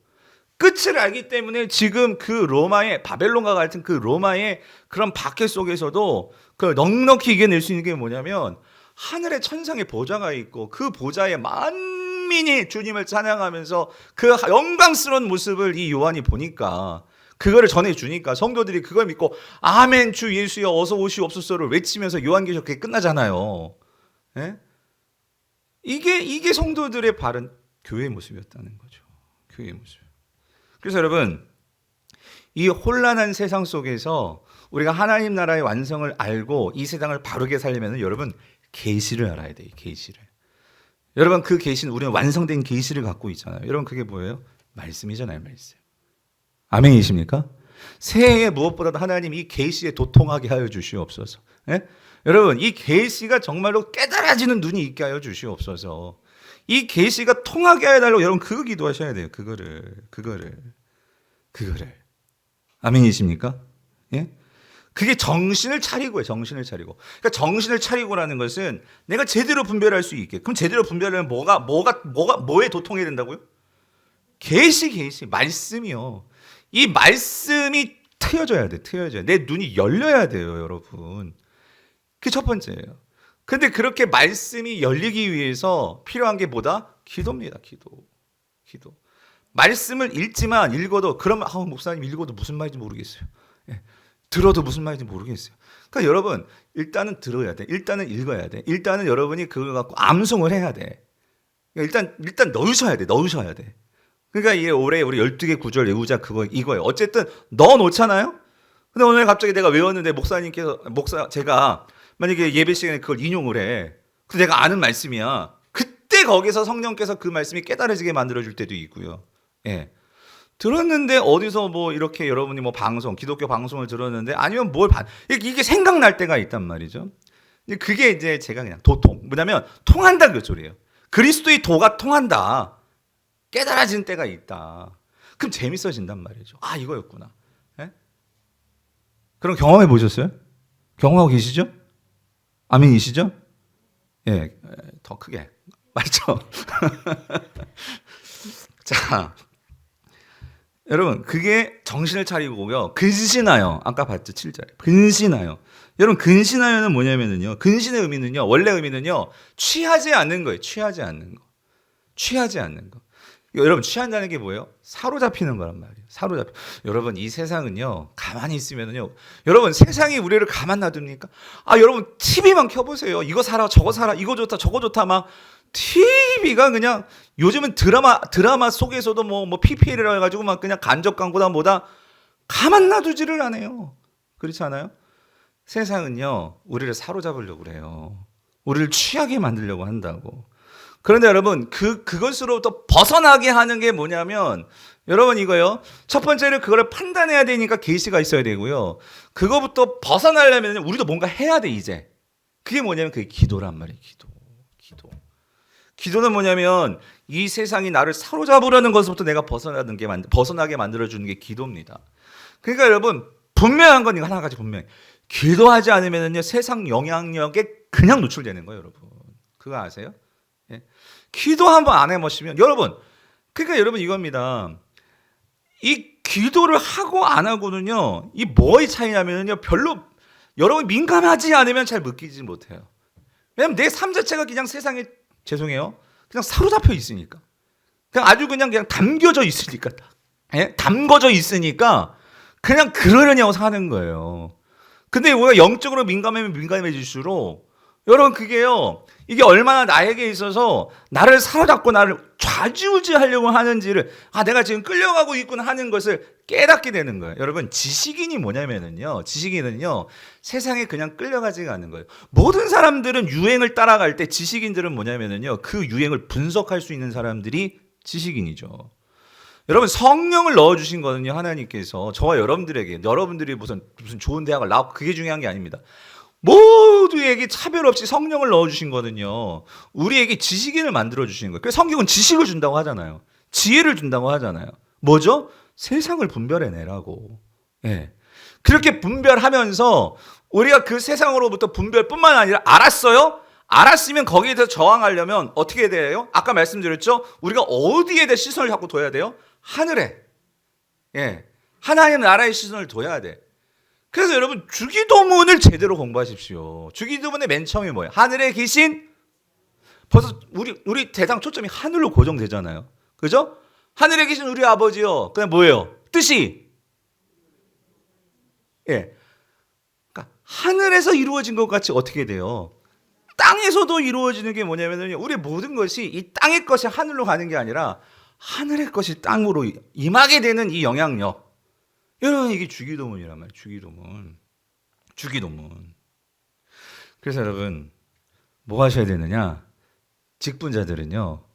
끝을 알기 때문에 지금 그 로마의 바벨론과 같은 그 로마의 그런 박해 속에서도 그 넉넉히 이겨낼 수 있는 게 뭐냐면 하늘에 천상의 보좌가 있고 그 보좌에 만민이 주님을 찬양하면서 그 영광스러운 모습을 이 요한이 보니까 그거를 전해주니까 성도들이 그걸 믿고 아멘 주 예수여 어서 오시옵소서를 외치면서 요한계시록 그게 끝나잖아요. 예? 이게 성도들의 바른 교회의 모습이었다는 거죠. 교회의 모습. 그래서 여러분 이 혼란한 세상 속에서 우리가 하나님 나라의 완성을 알고 이 세상을 바르게 살려면 여러분 계시를 알아야 돼요. 계시를. 여러분 그 계시는 우리는 완성된 계시를 갖고 있잖아요. 여러분 그게 뭐예요? 말씀이잖아요. 말씀. 아멘이십니까? 새해에 무엇보다도 하나님 이 계시에 도통하게 하여 주시옵소서. 예? 여러분 이 계시가 정말로 깨달아지는 눈이 있게 하여 주시옵소서. 이 계시가 통하게 해달라고 여러분 그거 기도하셔야 돼요. 그거를. 아멘이십니까? 예? 그게 정신을 차리고요. 정신을 차리고. 그러니까 정신을 차리고라는 것은 내가 제대로 분별할 수 있게. 그럼 제대로 분별하려면 뭐에 도통해야 된다고요? 계시 말씀이요. 이 말씀이 트여져야 돼. 내 눈이 열려야 돼요, 여러분. 그게 첫 번째예요. 근데 그렇게 말씀이 열리기 위해서 필요한 게 뭐다? 기도입니다. 기도. 말씀을 읽어도 그러면 목사님 읽어도 무슨 말인지 모르겠어요. 예. 들어도 무슨 말인지 모르겠어요. 그러니까 여러분 일단은 들어야 돼. 일단은 읽어야 돼. 일단은 여러분이 그걸 갖고 암송을 해야 돼. 일단 넣으셔야 돼. 그러니까 이게 올해 우리 12개 구절 외우자 이거예요. 어쨌든 넣어 놓잖아요. 근데 오늘 갑자기 내가 외웠는데 제가 만약에 예배 시간에 그걸 인용을 해. 근데 내가 아는 말씀이야. 그때 거기서 성령께서 그 말씀이 깨달아지게 만들어 줄 때도 있고요. 예. 들었는데 어디서 이렇게 여러분이 기독교 방송을 들었는데 아니면 이게 생각날 때가 있단 말이죠. 그게 이제 제가 그냥 뭐냐면 통한다 그 소리예요. 그리스도의 도가 통한다. 깨달아지는 때가 있다. 그럼 재밌어진단 말이죠. 이거였구나. 예? 그럼 경험해 보셨어요? 경험하고 계시죠? 아멘이시죠? 예, 더 크게 맞죠? 자, 여러분 그게 정신을 차리고요. 근신하여. 아까 봤죠 7절에. 근신하여. 여러분 근신하여는 뭐냐면은요. 근신의 의미는요. 원래 의미는요. 취하지 않는 거예요. 취하지 않는 거. 취하지 않는 거. 여러분 취한다는 게 뭐예요? 사로잡히는 거란 말이에요. 사로잡혀. 여러분 이 세상은요. 가만히 있으면은요. 여러분 세상이 우리를 가만 놔둡니까? 여러분 TV만 켜보세요. 이거 사라 저거 사라 이거 좋다 저거 좋다 막 TV가 그냥 요즘은 드라마 속에서도 뭐 PPL이라 해가지고 막 그냥 간접 광고다 뭐다 가만 놔두지를 않아요. 그렇지 않아요? 세상은요. 우리를 사로잡으려고 그래요. 우리를 취하게 만들려고 한다고. 그런데 여러분 그것으로부터 벗어나게 하는 게 뭐냐면 여러분 이거요. 첫 번째는 그거를 판단해야 되니까 계시가 있어야 되고요. 그거부터 벗어나려면 우리도 뭔가 해야 돼 이제. 그게 뭐냐면 그게 기도란 말이에요. 기도는 뭐냐면 이 세상이 나를 사로잡으려는 것부터 내가 벗어나게 만들어주는 게 기도입니다. 그러니까 여러분 분명한 건 이거 하나 가지 분명해. 기도하지 않으면요 세상 영향력에 그냥 노출되는 거예요, 여러분. 그거 아세요? 예? 기도 한번 안 해보시면 여러분 그러니까 여러분 이겁니다. 이 기도를 하고 안 하고는요 이 뭐의 차이냐면요 별로 여러분 민감하지 않으면 잘 느끼지 못해요. 왜냐면 내 삶 자체가 그냥 세상에 죄송해요 그냥 사로잡혀 있으니까 그냥 아주 그냥 담겨져 있으니까 예? 담궈져 있으니까 그냥 그러려냐고 사는 거예요. 근데 우리가 영적으로 민감해질수록 여러분 그게요 이게 얼마나 나에게 있어서 나를 사로잡고 나를 좌지우지하려고 하는지를 내가 지금 끌려가고 있구나 하는 것을 깨닫게 되는 거예요. 여러분 지식인이 뭐냐면은요 지식인은요 세상에 그냥 끌려가지가 않는 거예요. 모든 사람들은 유행을 따라갈 때 지식인들은 뭐냐면은요 그 유행을 분석할 수 있는 사람들이 지식인이죠. 여러분 성령을 넣어주신 거는요 하나님께서 저와 여러분들에게 여러분들이 무슨 좋은 대학을 나오고 그게 중요한 게 아닙니다. 모두에게 차별 없이 성령을 넣어주신 거는요 우리에게 지식인을 만들어주시는 거예요. 그래서 성경은 지식을 준다고 하잖아요. 지혜를 준다고 하잖아요. 뭐죠? 세상을 분별해내라고. 예. 그렇게 분별하면서 우리가 그 세상으로부터 분별뿐만 아니라 알았어요? 알았으면 거기에 대해서 저항하려면 어떻게 돼요? 아까 말씀드렸죠? 우리가 어디에 대해 시선을 자꾸 둬야 돼요? 하늘에. 예. 하나님 나라의 시선을 둬야 돼. 그래서 여러분 주기도문을 제대로 공부하십시오. 주기도문의 맨 처음이 뭐예요? 하늘에 계신 벌써 우리 대상 초점이 하늘로 고정되잖아요. 그죠? 하늘에 계신 우리 아버지요. 그냥 뭐예요? 뜻이 예. 그러니까 하늘에서 이루어진 것 같이 어떻게 돼요? 땅에서도 이루어지는 게 뭐냐면요. 우리 모든 것이 이 땅의 것이 하늘로 가는 게 아니라 하늘의 것이 땅으로 임하게 되는 이 영향력. 여러분 이게 주기도문이란 말이에요. 주기도문. 그래서 여러분 뭐 하셔야 되느냐? 직분자들은요.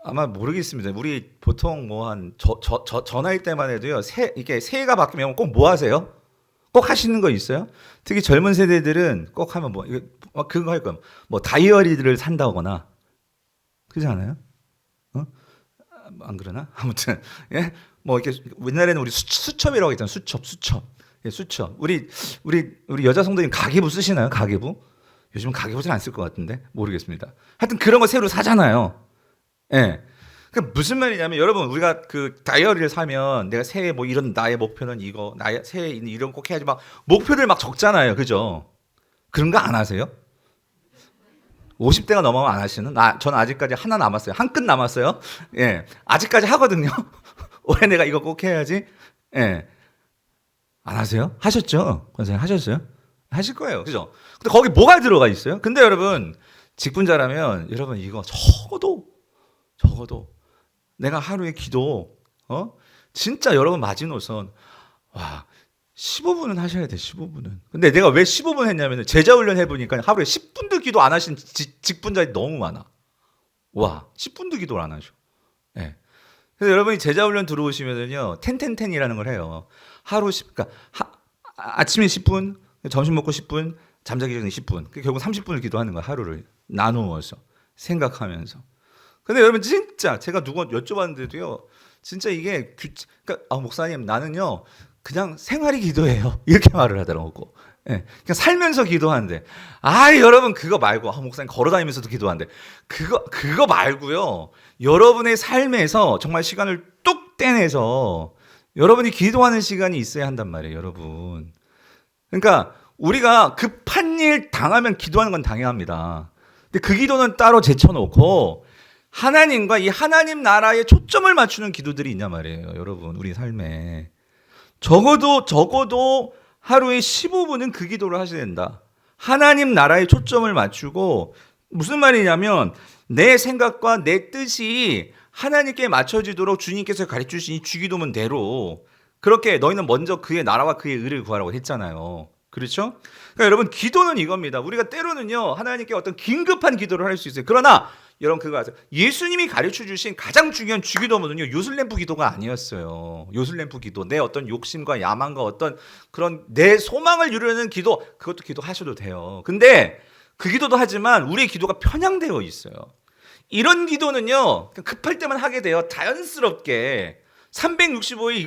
아마 모르겠습니다. 우리 보통 뭐 한 저 나이 때만 해도요. 이게 새해가 바뀌면 꼭 뭐 하세요? 꼭 하시는 거 있어요? 특히 젊은 세대들은 꼭 하면 그거 할 거예요. 뭐 다이어리들을 산다거나 그렇지 않아요? 안 그러나? 아무튼 예. 뭐 이렇게 옛날에는 우리 수첩이라고 했잖아요. 수첩. 예, 수첩. 우리 여자 성도님 가계부 쓰시나요? 가계부? 요즘은 가계부 잘 안 쓸 것 같은데 모르겠습니다. 하여튼 그런 거 새로 사잖아요. 예. 그 무슨 말이냐면 여러분 우리가 그 다이어리를 사면 내가 새해 뭐 이런 나의 목표는 이거 나의 새해 이런 꼭 해야지 막 목표들 막 적잖아요. 그죠? 그런 거 안 하세요? 50대가 넘어가면 안 하시는? 저는 아직까지 하나 남았어요. 한 끈 남았어요. 예. 아직까지 하거든요. 올해 내가 이거 꼭 해야지. 예. 안 하세요? 하셨죠? 권사님 하셨어요? 하실 거예요. 그죠? 근데 거기 뭐가 들어가 있어요? 근데 여러분, 직분자라면 여러분 이거 적어도 내가 하루에 기도, 진짜 여러분 마지노선, 15분은 하셔야 돼, 15분은. 근데 내가 왜 15분 했냐면 제자훈련 해보니까 하루에 10분도 기도 안 하신 직분자들이 너무 많아. 10분도 기도를 안 하셔. 예. 그래서 여러분이 제자훈련 들어오시면은요, 텐텐텐이라는 걸 해요. 그러니까 아침에 10분, 점심 먹고 10분, 잠자기 전에 10분. 결국 30분을 기도하는 거야, 하루를. 나누어서. 생각하면서. 근데 여러분, 진짜, 제가 누구 여쭤봤는데도요, 진짜 이게, 그러니까, 목사님, 나는요, 그냥 생활이 기도예요. 이렇게 말을 하더라고. 예, 그냥 살면서 기도하는데. 여러분, 그거 말고, 목사님 걸어다니면서도 기도하는데. 그거 말고요, 여러분의 삶에서 정말 시간을 뚝 떼내서 여러분이 기도하는 시간이 있어야 한단 말이에요, 여러분. 그러니까 우리가 급한 일 당하면 기도하는 건 당연합니다. 근데 그 기도는 따로 제쳐놓고 하나님과 이 하나님 나라에 초점을 맞추는 기도들이 있냔 말이에요, 여러분. 우리 삶에 적어도 하루에 15분은 그 기도를 하셔야 된다. 하나님 나라에 초점을 맞추고, 무슨 말이냐면 내 생각과 내 뜻이 하나님께 맞춰지도록 주님께서 가르쳐주신 이 주기도문대로 그렇게 너희는 먼저 그의 나라와 그의 의를 구하라고 했잖아요. 그렇죠? 그러니까 여러분, 기도는 이겁니다. 우리가 때로는요 하나님께 어떤 긴급한 기도를 할 수 있어요. 그러나 여러분 그거 아세요? 예수님이 가르쳐주신 가장 중요한 주기도문은요 요술램프 기도가 아니었어요. 요술램프 기도, 내 어떤 욕심과 야망과 어떤 그런 내 소망을 이루려는 기도, 그것도 기도하셔도 돼요. 근데 그 기도도 하지만 우리의 기도가 편향되어 있어요. 이런 기도는요 그냥 급할 때만 하게 돼요. 자연스럽게 365일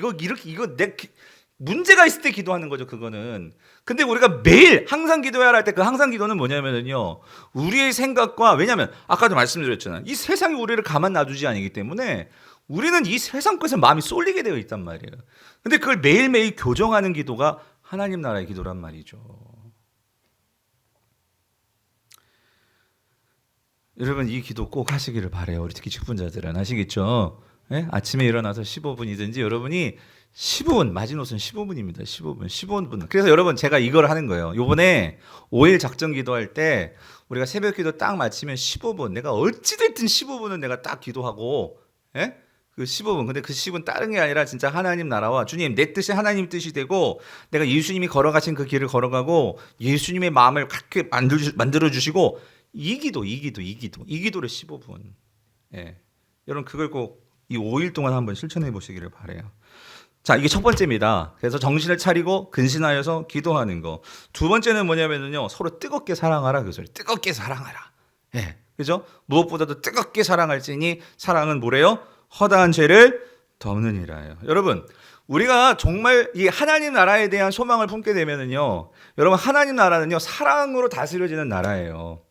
이거 문제가 있을 때 기도하는 거죠, 그거는. 근데 우리가 매일 항상 기도해야 할 때 그 항상 기도는 뭐냐면요 우리의 생각과, 왜냐면 아까도 말씀드렸잖아요, 이 세상이 우리를 가만 놔두지 않기 때문에 우리는 이 세상 것에 마음이 쏠리게 되어 있단 말이에요. 근데 그걸 매일매일 교정하는 기도가 하나님 나라의 기도란 말이죠. 여러분, 이 기도 꼭 하시기를 바라요. 우리 특히 직분자들은. 아시겠죠? 네? 아침에 일어나서 15분이든지 여러분이 15분, 마지노선 15분입니다. 15분. 그래서 여러분, 제가 이걸 하는 거예요. 요번에 5일 작정 기도할 때 우리가 새벽 기도 딱 마치면 15분, 내가 어찌됐든 15분은 내가 딱 기도하고, 예? 그 15분. 근데 그 10분 다른 게 아니라 진짜 하나님 나라와 주님, 내 뜻이 하나님 뜻이 되고 내가 예수님이 걸어가신 그 길을 걸어가고 예수님의 마음을 갖게 만들어 주시고, 이 기도를 15분. 예. 여러분, 그걸 꼭 이 5일 동안 한번 실천해 보시기를 바라요. 자, 이게 첫 번째입니다. 그래서 정신을 차리고 근신하여서 기도하는 거. 두 번째는 뭐냐면요, 서로 뜨겁게 사랑하라, 그 소리. 뜨겁게 사랑하라. 예. 그죠? 무엇보다도 뜨겁게 사랑할지니 사랑은 뭐래요? 허다한 죄를 덮느니라요. 여러분, 우리가 정말 이 하나님 나라에 대한 소망을 품게 되면은요, 여러분, 하나님 나라는요, 사랑으로 다스려지는 나라예요.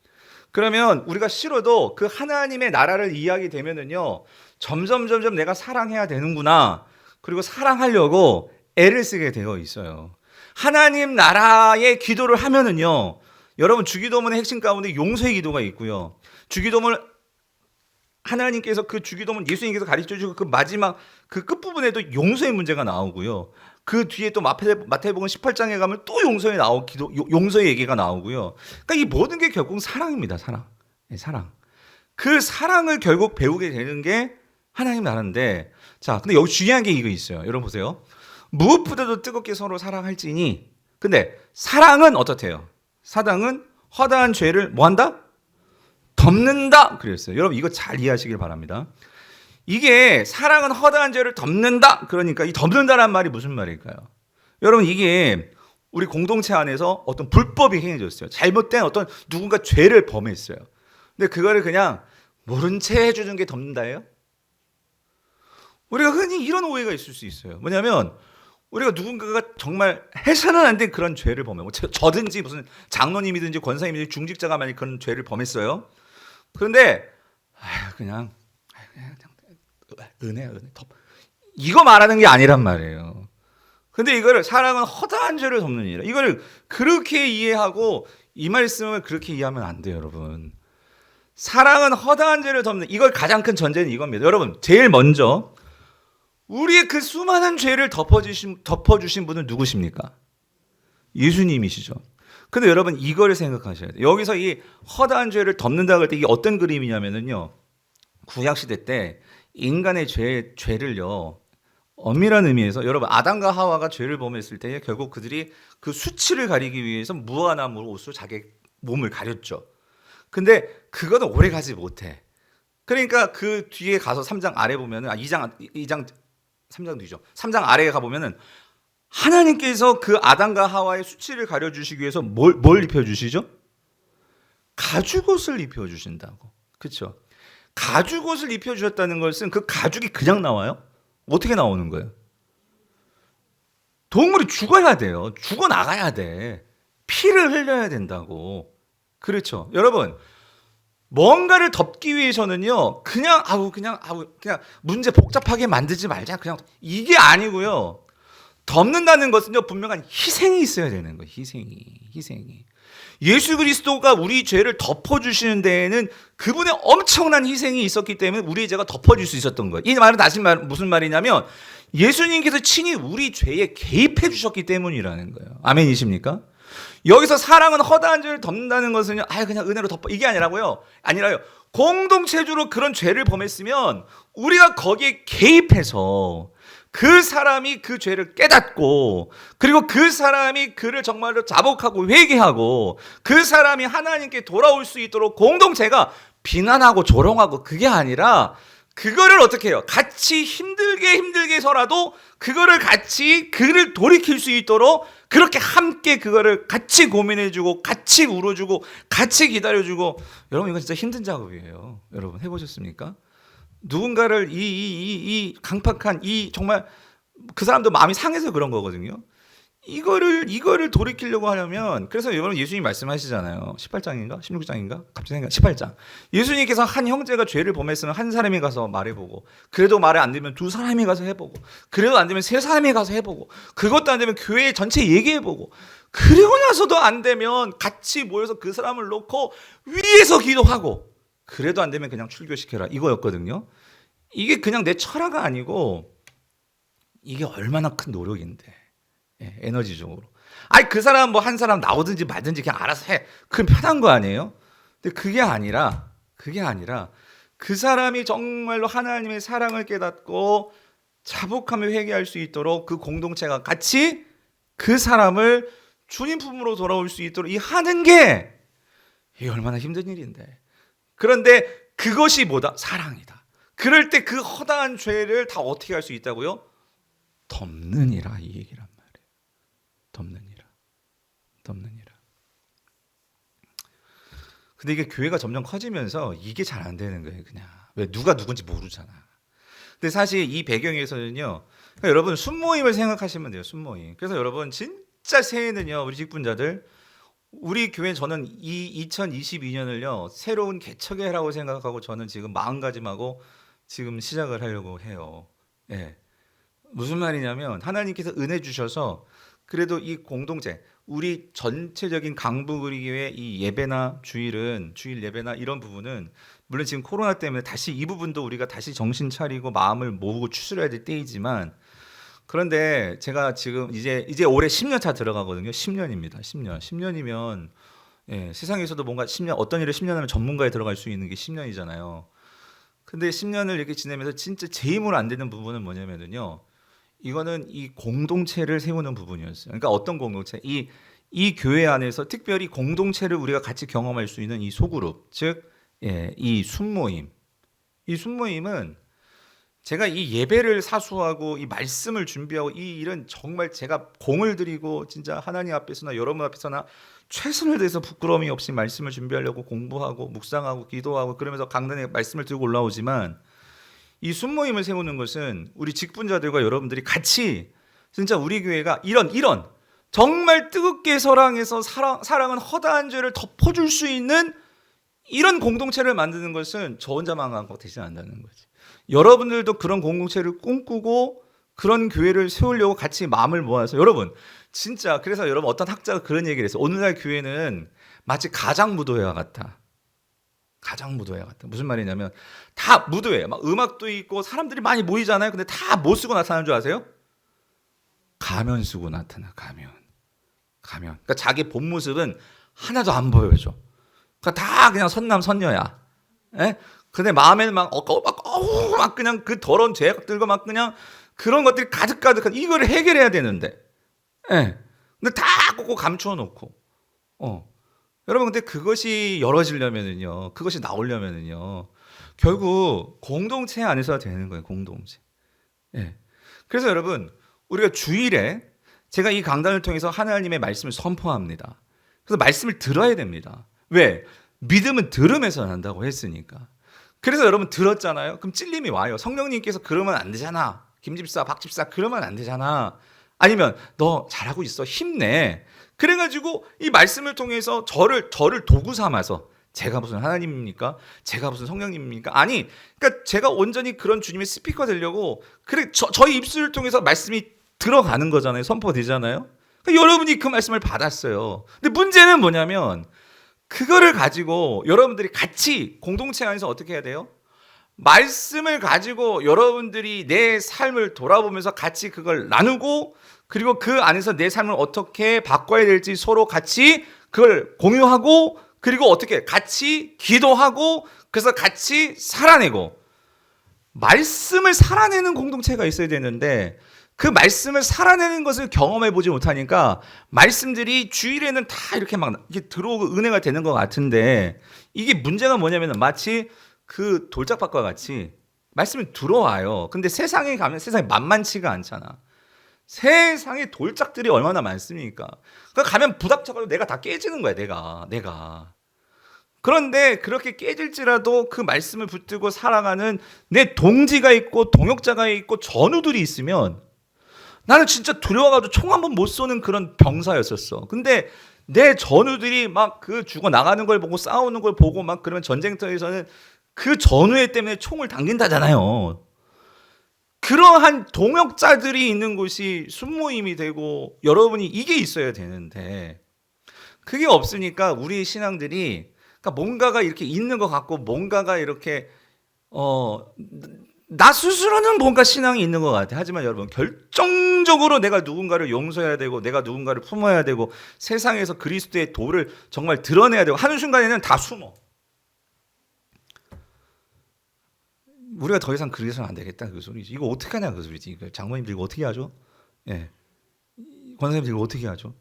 그러면 우리가 싫어도 그 하나님의 나라를 이해하게 되면은요, 점점 내가 사랑해야 되는구나. 그리고 사랑하려고 애를 쓰게 되어 있어요. 하나님 나라의 기도를 하면은요, 여러분, 주기도문의 핵심 가운데 용서의 기도가 있고요. 주기도문 하나님께서 그 주기도문 예수님께서 가르쳐 주시고 그 마지막 그 끝부분에도 용서의 문제가 나오고요. 그 뒤에 또 마태복음 18장에 가면 또 용서의 얘기가 나오고요. 그러니까 이 모든 게 결국 사랑입니다. 사랑. 네, 사랑. 그 사랑을 결국 배우게 되는 게 하나님 나라인데, 자, 근데 여기 중요한 게 이거 있어요. 여러분 보세요. 무엇보다도 뜨겁게 서로 사랑할지니. 근데 사랑은 어떻대요? 사랑은 허다한 죄를 뭐 한다? 덮는다. 그랬어요. 여러분, 이거 잘 이해하시길 바랍니다. 이게 사랑은 허다한 죄를 덮는다. 그러니까 이 덮는다란 말이 무슨 말일까요? 여러분, 이게 우리 공동체 안에서 어떤 불법이 행해졌어요. 잘못된 어떤 누군가 죄를 범했어요. 근데 그거를 그냥 모른 채 해주는 게 덮는다예요? 우리가 흔히 이런 오해가 있을 수 있어요. 뭐냐면 우리가 누군가가 정말 해서는 안 된 그런 죄를 범해. 뭐 저든지 무슨 장로님이든지 권사님이든지 중직자가 만약 그런 죄를 범했어요. 그런데 그냥 은혜 이거 말하는 게 아니란 말이에요. 근데 이거를 사랑은 허다한 죄를 덮느니라. 이걸 그렇게 이해하고 이 말씀을 그렇게 이해하면 안 돼요, 여러분. 사랑은 허다한 죄를 덮는, 이걸 가장 큰 전제는 이겁니다. 여러분, 제일 먼저 우리의 그 수많은 죄를 덮어주신 분은 누구십니까? 예수님이시죠. 근데 여러분, 이걸 생각하셔야 돼요. 여기서 이 허다한 죄를 덮는다고 할 때 이게 어떤 그림이냐면요, 구약시대 때 인간의 죄를요, 엄밀한 의미에서 여러분, 아담과 하와가 죄를 범했을 때 결국 그들이 그 수치를 가리기 위해서 무화과나무 옷으로 자기 몸을 가렸죠. 근데 그거는 오래 가지 못해. 그러니까 그 뒤에 가서 3장 아래 보면은 3장 뒤죠. 3장 아래에 가보면은 하나님께서 그 아담과 하와의 수치를 가려주시기 위해서 뭘 입혀주시죠? 가죽옷을 입혀주신다고. 그렇죠? 가죽옷을 입혀주셨다는 것은 그 가죽이 그냥 나와요? 어떻게 나오는 거예요? 동물이 죽어야 돼요. 죽어나가야 돼. 피를 흘려야 된다고. 그렇죠? 여러분, 뭔가를 덮기 위해서는요, 그냥 문제 복잡하게 만들지 말자. 그냥 이게 아니고요. 덮는다는 것은요, 분명한 희생이 있어야 되는 거예요. 희생이. 예수 그리스도가 우리 죄를 덮어주시는 데에는 그분의 엄청난 희생이 있었기 때문에 우리의 죄가 덮어질 수 있었던 거예요. 이 말은 다시 무슨 말이냐면 예수님께서 친히 우리 죄에 개입해 주셨기 때문이라는 거예요. 아멘이십니까? 여기서 사랑은 허다한 죄를 덮는다는 것은요, 그냥 은혜로 덮어, 이게 아니라요. 공동체주로 그런 죄를 범했으면 우리가 거기에 개입해서 그 사람이 그 죄를 깨닫고, 그리고 그 사람이 그를 정말로 자복하고 회개하고 그 사람이 하나님께 돌아올 수 있도록 공동체가 비난하고 조롱하고, 그게 아니라 그거를 어떻게 해요? 같이 힘들게서라도 그거를 같이 그를 돌이킬 수 있도록 그렇게 함께 그거를 같이 고민해주고 같이 울어주고 같이 기다려주고. 여러분, 이건 진짜 힘든 작업이에요. 여러분 해보셨습니까? 누군가를 이 강팍한 정말 그 사람도 마음이 상해서 그런 거거든요. 이거를 돌이키려고 하려면, 그래서 여러분 예수님이 말씀하시잖아요. 18장인가 16장인가 갑자기 생각. 18장. 예수님께서 한 형제가 죄를 범했으면 한 사람이 가서 말해보고, 그래도 말이 안 되면 두 사람이 가서 해보고, 그래도 안 되면 세 사람이 가서 해보고, 그것도 안 되면 교회 전체 얘기해보고, 그리고 나서도 안 되면 같이 모여서 그 사람을 놓고 위에서 기도하고, 그래도 안 되면 그냥 출교시켜라, 이거였거든요. 이게 그냥 내 철학 아니고 이게 얼마나 큰 노력인데. 에너지적으로. 그 사람 한 사람 나오든지 말든지 그냥 알아서 해. 그건 편한 거 아니에요? 근데 그게 아니라 그 사람이 정말로 하나님의 사랑을 깨닫고 자복하며 회개할 수 있도록 그 공동체가 같이 그 사람을 주님 품으로 돌아올 수 있도록 하는 게, 이게 얼마나 힘든 일인데. 그런데 그것이 뭐다? 사랑이다. 그럴 때 그 허다한 죄를 다 어떻게 할 수 있다고요? 덮느니라, 이 얘기란 말이에요. 덮느니라. 근데 이게 교회가 점점 커지면서 이게 잘 안 되는 거예요. 그냥 왜 누가 누군지 모르잖아. 근데 사실 이 배경에서는요, 그러니까 여러분 순모임을 생각하시면 돼요. 순모임. 그래서 여러분 진짜 새해는요, 우리 직분자들, 우리 교회, 저는 이 2022년을요 새로운 개척의 해라고 생각하고 저는 지금 마음가짐하고 지금 시작을 하려고 해요. 무슨 말이냐면, 하나님께서 은혜 주셔서 그래도 이 공동체, 우리 전체적인 강북우리교회 이 예배나 주일 예배나 이런 부분은, 물론 지금 코로나 때문에 다시 이 부분도 우리가 다시 정신 차리고 마음을 모으고 추스려야 될 때이지만, 그런데 제가 지금 이제 올해 10년 차 들어가거든요. 10년입니다. 10년이면 세상에서도 뭔가 10년, 어떤 일을 10년 하면 전문가에 들어갈 수 있는 게 10년이잖아요. 근데 10년을 이렇게 지내면서 진짜 제 힘으로 안 되는 부분은 뭐냐면요, 이거는 이 공동체를 세우는 부분이었어요. 그러니까 어떤 공동체? 이 교회 안에서 특별히 공동체를 우리가 같이 경험할 수 있는 이 소그룹, 즉, 이 순모임. 이 순모임은 제가 이 예배를 사수하고 이 말씀을 준비하고 이 일은 정말 제가 공을 들이고 진짜 하나님 앞에서나 여러분 앞에서나 최선을 다해서 부끄러움이 없이 말씀을 준비하려고 공부하고 묵상하고 기도하고 그러면서 강단에 말씀을 들고 올라오지만, 이 순모임을 세우는 것은 우리 직분자들과 여러분들이 같이 진짜 우리 교회가 이런 정말 뜨겁게 사랑해서 사랑은 허다한 죄를 덮어줄 수 있는 이런 공동체를 만드는 것은 저 혼자만 한 거 되지 않는다는 거지. 여러분들도 그런 공동체를 꿈꾸고 그런 교회를 세우려고 같이 마음을 모아서, 여러분 진짜, 그래서 여러분 어떤 학자가 그런 얘기를 했어요. 오늘날 교회는 마치 가장 무도회와 같다. 무슨 말이냐면, 다 무도회, 막 음악도 있고 사람들이 많이 모이잖아요. 근데 다 뭐 쓰고 나타나는 줄 아세요? 가면 쓰고 나타나. 가면. 그러니까 자기 본 모습은 하나도 안 보여줘. 그러니까 다 그냥 선남 선녀야. 근데 마음에는 막 그냥 그 더러운 죄악들과 막 그냥 그런 것들이 가득가득한, 이거를 해결해야 되는데, 근데 다 꼭 감추어 놓고, 여러분, 근데 그것이 열어지려면은요, 그것이 나오려면은요, 결국 공동체 안에서 되는 거예요. 공동체. 그래서 여러분, 우리가 주일에 제가 이 강단을 통해서 하나님의 말씀을 선포합니다. 그래서 말씀을 들어야 됩니다. 왜? 믿음은 들음에서 난다고 했으니까. 그래서 여러분 들었잖아요. 그럼 찔림이 와요. 성령님께서 그러면 안 되잖아. 김집사, 박집사, 그러면 안 되잖아. 아니면 너 잘하고 있어. 힘내. 그래가지고 이 말씀을 통해서 저를 도구 삼아서 제가 무슨 하나님입니까? 제가 무슨 성령님입니까? 아니, 그러니까 제가 온전히 그런 주님의 스피커 되려고 그래 저희 입술을 통해서 말씀이 들어가는 거잖아요. 선포되잖아요. 그러니까 여러분이 그 말씀을 받았어요. 근데 문제는 뭐냐면 그거를 가지고 여러분들이 같이 공동체 안에서 어떻게 해야 돼요? 말씀을 가지고 여러분들이 내 삶을 돌아보면서 같이 그걸 나누고 그리고 그 안에서 내 삶을 어떻게 바꿔야 될지 서로 같이 그걸 공유하고 그리고 어떻게 같이 기도하고 그래서 같이 살아내고 말씀을 살아내는 공동체가 있어야 되는데 그 말씀을 살아내는 것을 경험해 보지 못하니까 말씀들이 주일에는 다 이렇게 막 이렇게 들어오고 은혜가 되는 것 같은데 이게 문제가 뭐냐면 마치 그 돌짝밭과 같이 말씀이 들어와요. 근데 세상에 가면 세상이 만만치가 않잖아. 세상에 돌짝들이 얼마나 많습니까? 그 가면 부닥쳐가지고 내가 다 깨지는 거야. 내가. 그런데 그렇게 깨질지라도 그 말씀을 붙들고 살아가는 내 동지가 있고 동역자가 있고 전우들이 있으면 나는 진짜 두려워가지고 총 한 번 못 쏘는 그런 병사였었어. 근데 내 전우들이 막 그 죽어 나가는 걸 보고 싸우는 걸 보고 막 그러면 전쟁터에서는 그 전우애 때문에 총을 당긴다잖아요. 그러한 동역자들이 있는 곳이 순모임이 되고 여러분이 이게 있어야 되는데 그게 없으니까 우리 신앙들이 그러니까 뭔가가 이렇게 있는 것 같고 뭔가가 이렇게 나 스스로는 뭔가 신앙이 있는 것 같아. 하지만 여러분 결정적으로 내가 누군가를 용서해야 되고 내가 누군가를 품어야 되고 세상에서 그리스도의 도를 정말 드러내야 되고 하는 순간에는 다 숨어. 우리가 더 이상 그래서는 안 되겠다 그 소리지. 이거 어떻게 하냐 그 소리지. 장모님들 이거 어떻게 하죠? 예, 권사님들 이거 어떻게 하죠?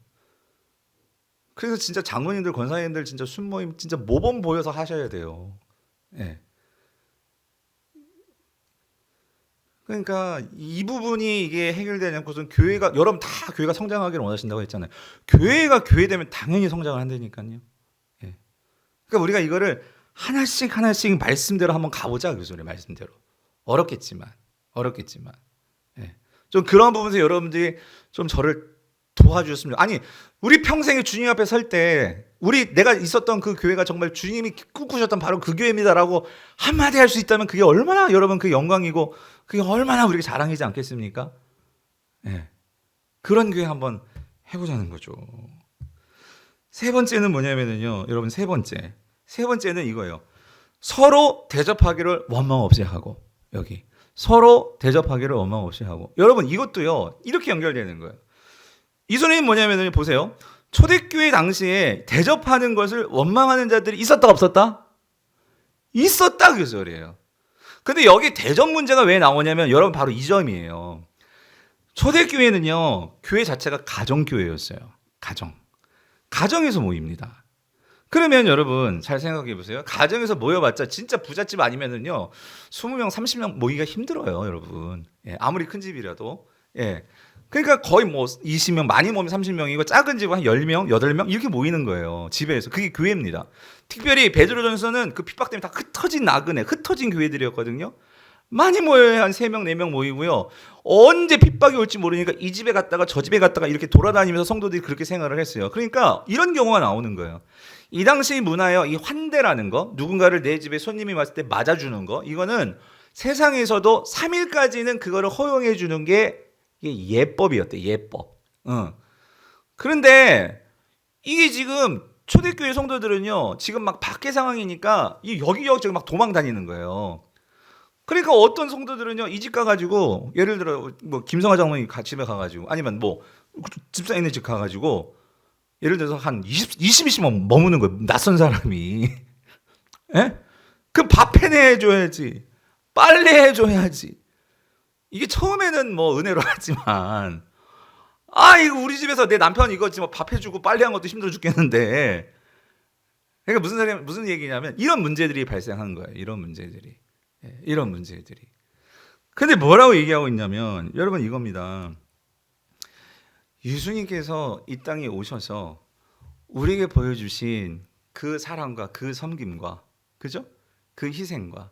그래서 진짜 장모님들 권사님들 진짜 순모임 진짜 모범 보여서 하셔야 돼요. 예. 그러니까 이 부분이 이게 해결되지 않고선 교회가 여러분 다 교회가 성장하기를 원하신다고 했잖아요. 교회가 교회되면 당연히 성장을 한다니까요. 예. 그러니까 우리가 이거를 하나씩 말씀대로 한번 가보자 그 소리 말씀대로. 어렵겠지만. 예. 좀 그런 부분에서 여러분들이 좀 저를 도와주셨으면. 아니 우리 평생에 주님 앞에 설 때 내가 있었던 그 교회가 정말 주님이 꿈꾸셨던 바로 그 교회입니다라고 한마디 할 수 있다면 그게 얼마나 여러분 그 영광이고 그게 얼마나 우리가 자랑이지 않겠습니까? 예. 그런 교회 한번 해보자는 거죠. 세 번째는 뭐냐면요, 여러분 세 번째는 이거예요. 서로 대접하기를 원망 없이 하고 여기 서로 대접하기를 원망 없이 하고 여러분 이것도요 이렇게 연결되는 거예요. 이 소리는 뭐냐면요 보세요. 초대교회 당시에 대접하는 것을 원망하는 자들이 있었다 없었다? 있었다 그 소리예요. 근데 여기 대접 문제가 왜 나오냐면 여러분 바로 이 점이에요. 초대교회는요 교회 자체가 가정교회였어요. 가정에서 모입니다. 그러면 여러분 잘 생각해 보세요. 가정에서 모여봤자 진짜 부잣집 아니면은요 20명 30명 모이기가 힘들어요 여러분. 예, 아무리 큰 집이라도. 예. 그러니까 거의 뭐 20명 많이 모이면 30명이고 작은 집은 한 10명 8명 이렇게 모이는 거예요 집에서. 그게 교회입니다. 특별히 베드로전서는 그 핍박 때문에 다 흩어진 교회들이었거든요. 많이 모여야 한 3명 4명 모이고요. 언제 핍박이 올지 모르니까 이 집에 갔다가 저 집에 갔다가 이렇게 돌아다니면서 성도들이 그렇게 생활을 했어요. 그러니까 이런 경우가 나오는 거예요. 이 당시 문화요, 이 환대라는 거, 누군가를 내 집에 손님이 왔을 때 맞아주는 거, 이거는 세상에서도 3일까지는 그거를 허용해 주는 게 이게 예법이었대. 예법. 그런데 이게 지금 초대교회 성도들은요 지금 막 밖에 상황이니까 여기저기 막 도망 다니는 거예요. 그러니까 어떤 성도들은요 이 집 가가지고 예를 들어 뭐 김성화 장로님 집에 가가지고 아니면 뭐 집사님네 집 가가지고 예를 들어서 한 20일씩 머무는 거예요. 낯선 사람이. 예? 그럼 밥 해내줘야지. 빨래 해줘야지. 이게 처음에는 뭐 은혜로 하지만 이거 우리 집에서 내 남편 이거 지금 밥 해주고 빨래한 것도 힘들어 죽겠는데. 그러니까 무슨 얘기냐면 이런 문제들이 발생하는 거예요. 이런 문제들이. 근데 뭐라고 얘기하고 있냐면 여러분 이겁니다. 예수님께서 이 땅에 오셔서 우리에게 보여주신 그 사랑과 그 섬김과 그죠? 그 희생과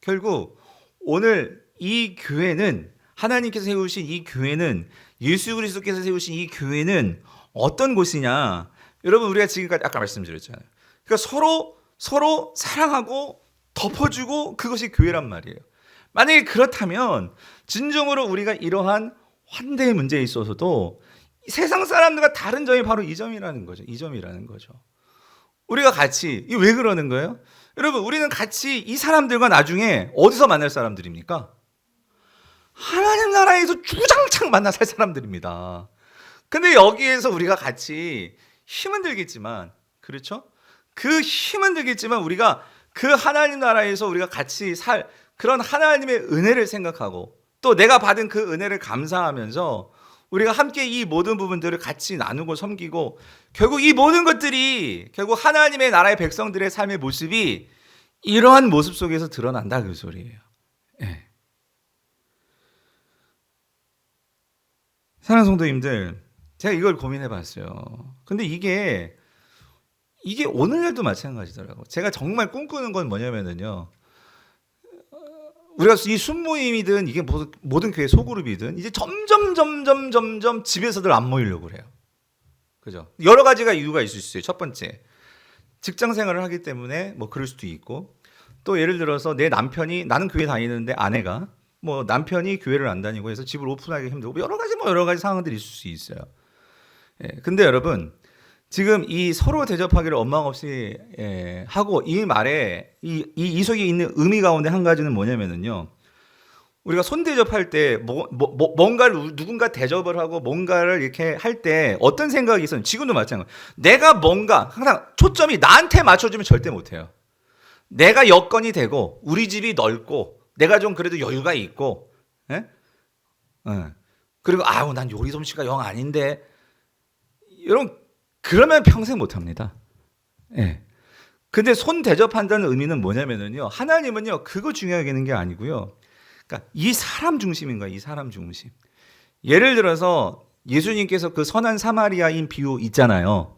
결국 오늘 이 교회는 하나님께서 세우신 이 교회는 예수 그리스도께서 세우신 이 교회는 어떤 곳이냐? 여러분 우리가 지금까지 아까 말씀드렸잖아요. 그러니까 서로 서로 사랑하고 덮어주고 그것이 교회란 말이에요. 만약에 그렇다면 진정으로 우리가 이러한 환대의 문제에 있어서도 세상 사람들과 다른 점이 바로 이 점이라는 거죠. 이 점이라는 거죠. 우리가 같이 왜 그러는 거예요? 여러분, 우리는 같이 이 사람들과 나중에 어디서 만날 사람들입니까? 하나님 나라에서 주구장창 만나 살 사람들입니다. 근데 여기에서 우리가 같이 힘은 들겠지만, 그렇죠? 그 힘은 들겠지만 우리가 그 하나님 나라에서 우리가 같이 살 그런 하나님의 은혜를 생각하고 또 내가 받은 그 은혜를 감사하면서 우리가 함께 이 모든 부분들을 같이 나누고 섬기고 결국 이 모든 것들이 결국 하나님의 나라의 백성들의 삶의 모습이 이러한 모습 속에서 드러난다 그 소리예요. 네. 사랑하는 성도님들, 제가 이걸 고민해 봤어요. 근데 이게 오늘날도 마찬가지더라고. 제가 정말 꿈꾸는 건 뭐냐면은요. 우리가 이 순모임이든 이게 모든 교회 소그룹이든 이제 점점 집에서들 안 모이려고 그래요. 그죠? 여러 가지가 이유가 있을 수 있어요. 첫 번째, 직장 생활을 하기 때문에 뭐 그럴 수도 있고, 또 예를 들어서 내 남편이 나는 교회 다니는데 아내가 뭐 남편이 교회를 안 다니고 해서 집을 오픈하기 힘들고 여러 가지 상황들이 있을 수 있어요. 예, 근데 여러분 지금 이 서로 대접하기를 원망 없이 하고 이 말에 이 속에 있는 의미 가운데 한 가지는 뭐냐면은요. 우리가 손 대접할 때 뭔가를 누군가 대접을 하고 뭔가를 이렇게 할 때 어떤 생각이 있어요? 지금도 마찬가지. 내가 뭔가 항상 초점이 나한테 맞춰주면 절대 못해요. 내가 여건이 되고 우리 집이 넓고 내가 좀 그래도 여유가 있고, 예? 그리고 난 요리 솜씨가 영 아닌데, 여러분 그러면 평생 못합니다. 예. 근데 손 대접한다는 의미는 뭐냐면은요, 하나님은요 그거 중요하게 하는 게 아니고요. 그러니까 이 사람 중심인 거야, 이 사람 중심. 예를 들어서 예수님께서 그 선한 사마리아인 비유 있잖아요.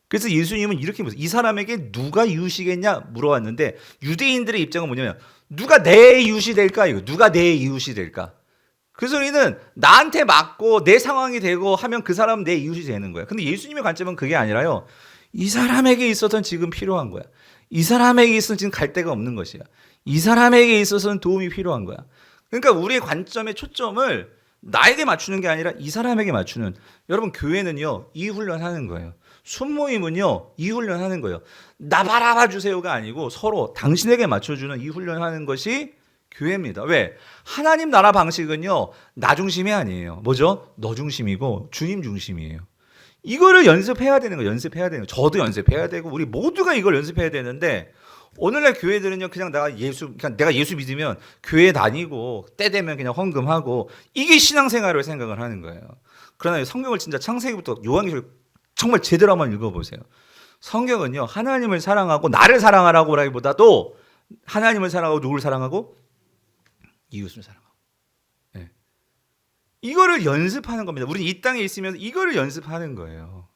그래서 예수님은 이렇게 물었어요. 이 사람에게 누가 이웃이겠냐 물어봤는데 유대인들의 입장은 뭐냐면 누가 내 이웃이 될까? 이거 누가 내 이웃이 될까? 그 소리는 나한테 맞고 내 상황이 되고 하면 그 사람은 내 이웃이 되는 거야. 근데 예수님의 관점은 그게 아니라요. 이 사람에게 있어서는 지금 필요한 거야. 이 사람에게 있어서는 지금 갈 데가 없는 것이야. 이 사람에게 있어서는 도움이 필요한 거야. 그러니까 우리의 관점의 초점을 나에게 맞추는 게 아니라 이 사람에게 맞추는, 여러분 교회는요 이 훈련하는 거예요. 순모임은요 이 훈련하는 거예요. 나 바라봐 주세요가 아니고 서로 당신에게 맞춰주는 이 훈련하는 것이 교회입니다. 왜? 하나님 나라 방식은요 나 중심이 아니에요. 뭐죠? 너 중심이고 주님 중심이에요. 이거를 연습해야 되는 거예요. 연습해야 되는 거예요. 저도 연습해야 되고 우리 모두가 이걸 연습해야 되는데, 오늘날 교회들은요 그냥 내가 예수 믿으면 교회 다니고 때 되면 그냥 헌금하고 이게 신앙생활을 생각을 하는 거예요. 그러나 성경을 진짜 창세기부터 요한계시록 정말 제대로 한번 읽어보세요. 성경은요 하나님을 사랑하고 나를 사랑하라고라기보다도 하나님을 사랑하고 누구를 사랑하고 이웃을 사랑하고, 네. 이거를 연습하는 겁니다. 우리는 이 땅에 있으면서 이거를 연습하는 거예요.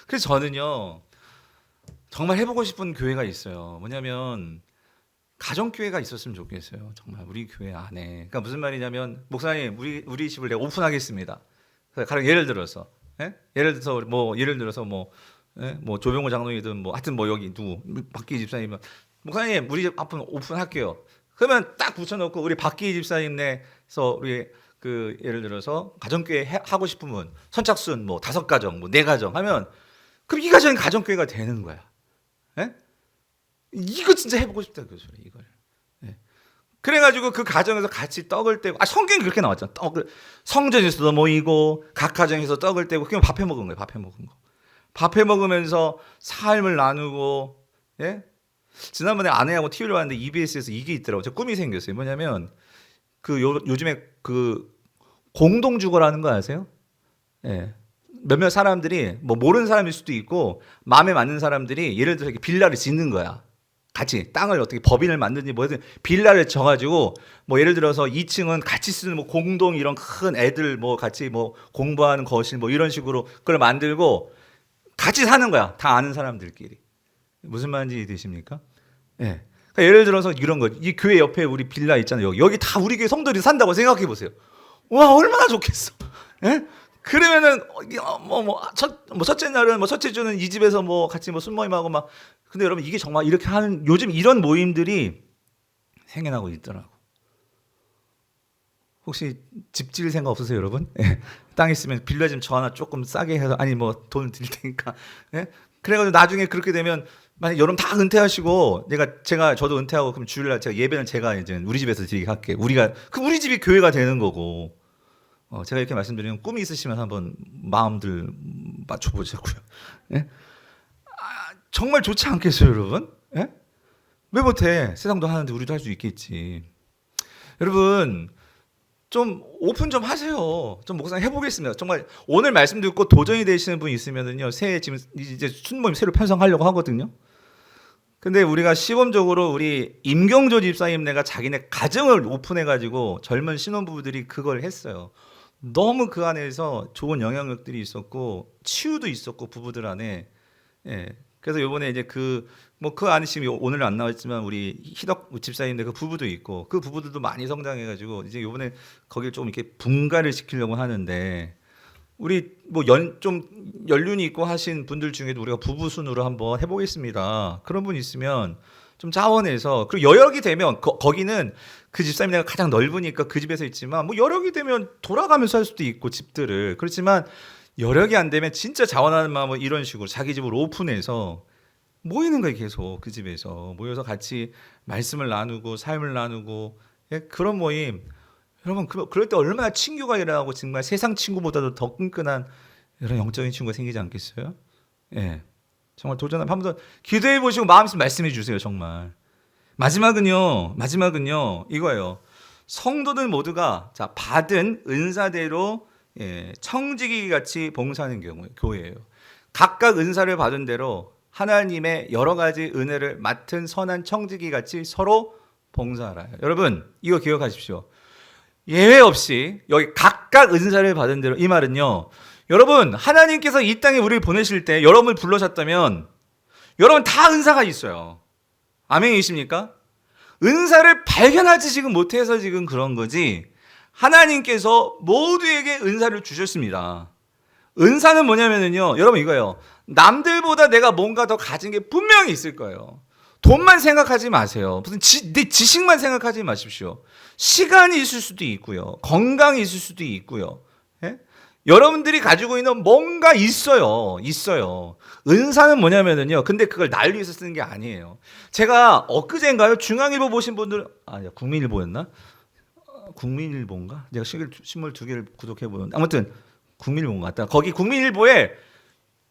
그래서 저는요 정말 해보고 싶은 교회가 있어요. 뭐냐면 가정교회가 있었으면 좋겠어요. 정말 우리 교회 안에. 그러니까 무슨 말이냐면, 목사님 우리 집을 내가 오픈하겠습니다. 예를 들어서 뭐 조병호 장로이든 뭐 하여튼 뭐 여기 누구 박기 집사님은 목사님 우리 집 앞은 오픈할게요. 그러면 딱 붙여놓고 우리 박기 집사님네서 우리 그 예를 들어서 가정교회 하고 싶으면 선착순 뭐 5가정 뭐 4가정 하면 그럼 이 가정이 가정교회가 되는 거야. 예? 이거 진짜 해보고 싶다 그 소리 이걸. 예. 그래가지고 그 가정에서 같이 떡을 떼고, 성경이 그렇게 나왔잖아. 성전에서도 모이고 각 가정에서 떡을 떼고 그냥 밥해 먹은 거예요. 밥해 먹으면서 삶을 나누고. 예? 지난번에 아내하고 TV를 봤는데 EBS에서 이게 있더라고. 저 꿈이 생겼어요. 뭐냐면 요즘에 그 공동주거라는 거 아세요? 예. 몇몇 사람들이 뭐 모르는 사람일 수도 있고 마음에 맞는 사람들이 예를 들어서 빌라를 짓는 거야. 같이 땅을 어떻게 법인을 만든지 뭐든 빌라를 져가지고 뭐 예를 들어서 2층은 같이 쓰는 뭐 공동 이런 큰 애들 뭐 같이 뭐 공부하는 거실 뭐 이런 식으로 그걸 만들고 같이 사는 거야. 다 아는 사람들끼리. 무슨 말인지 되십니까? 예. 네. 그러니까 예를 들어서 이런 거. 이 교회 옆에 우리 빌라 있잖아요. 여기 다 우리 교회 성도들이 산다고 생각해 보세요. 와 얼마나 좋겠어. 예? 그러면은 첫째 날은 첫째 주는 이 집에서 같이 순모임하고 막. 근데 여러분 이게 정말 이렇게 하는 요즘 이런 모임들이 생겨나고 있더라고. 혹시 집 지을 생각 없으세요, 여러분? 예. 땅 있으면 빌려주면 저 하나 조금 싸게 해서 아니 돈 드릴 테니까. 예? 그래가지고 나중에 그렇게 되면 만약 여러분 다 은퇴하시고 저도 은퇴하고 그럼 주일날 제가 예배는 제가 이제 우리 집에서 드리게 할게. 우리 집이 교회가 되는 거고. 제가 이렇게 말씀드리면 꿈이 있으시면 한번 마음들 맞춰보자고요. 예? 정말 좋지 않겠어요, 여러분? 예? 왜 못해? 세상도 하는데 우리도 할 수 있겠지. 여러분 좀 오픈 좀 하세요. 좀 묵상 해보겠습니다. 정말 오늘 말씀 듣고 도전이 되시는 분 있으면은요, 새해 지금 이제 순모임 새로 편성하려고 하거든요. 근데 우리가 시범적으로 우리 임경조 집사님네가 자기네 가정을 오픈해가지고 젊은 신혼부부들이 그걸 했어요. 너무 그 안에서 좋은 영향력들이 있었고 치유도 있었고 부부들 안에. 예. 그래서 요번에 이제 그 안에 지금 오늘 안 나왔지만 우리 희덕 집사님들 그 부부도 있고 그 부부들도 많이 성장해가지고 이제 요번에 거기를 좀 이렇게 분가를 시키려고 하는데 우리 좀 연륜이 있고 하신 분들 중에도 우리가 부부 순으로 한번 해보겠습니다. 그런 분 있으면 좀 자원해서 그리고 여력이 되면 거기는 그 집사님네가 가장 넓으니까 그 집에서 있지만 여력이 되면 돌아가면서 할 수도 있고 집들을 그렇지만 여력이 안 되면 진짜 자원하는 마음으로 이런 식으로 자기 집을 오픈해서 모이는 거예요. 계속 그 집에서 모여서 같이 말씀을 나누고 삶을 나누고 그런 모임. 여러분 그럴 때 얼마나 친교가 일어나고 정말 세상 친구보다도 더 끈끈한 이런 영적인 친구가 생기지 않겠어요? 예, 정말 도전하면 한번 더 기도해 보시고 마음씀 말씀해 주세요. 정말 마지막은요 이거예요. 성도들 모두가 받은 은사대로 청지기 같이 봉사하는 경우 교회예요. 각각 은사를 받은 대로 하나님의 여러 가지 은혜를 맡은 선한 청지기 같이 서로 봉사하라. 여러분 이거 기억하십시오. 예외 없이 여기 각각 은사를 받은 대로 이 말은요. 여러분 하나님께서 이 땅에 우리를 보내실 때 여러분을 불러셨다면 여러분 다 은사가 있어요. 아멘이십니까? 은사를 발견하지 지금 못해서 지금 그런 거지 하나님께서 모두에게 은사를 주셨습니다. 은사는 뭐냐면요. 여러분 이거예요. 남들보다 내가 뭔가 더 가진 게 분명히 있을 거예요. 돈만 생각하지 마세요. 무슨 내 지식만 생각하지 마십시오. 시간이 있을 수도 있고요. 건강이 있을 수도 있고요. 예? 여러분들이 가지고 있는 뭔가 있어요. 은사는 뭐냐면요. 근데 그걸 날 위해서 쓰는 게 아니에요. 제가 엊그제인가요? 중앙일보 보신 분들 국민일보였나? 국민일보인가? 제가 신문 2개를 구독해 보는데 아무튼 국민일보 같다. 거기 국민일보에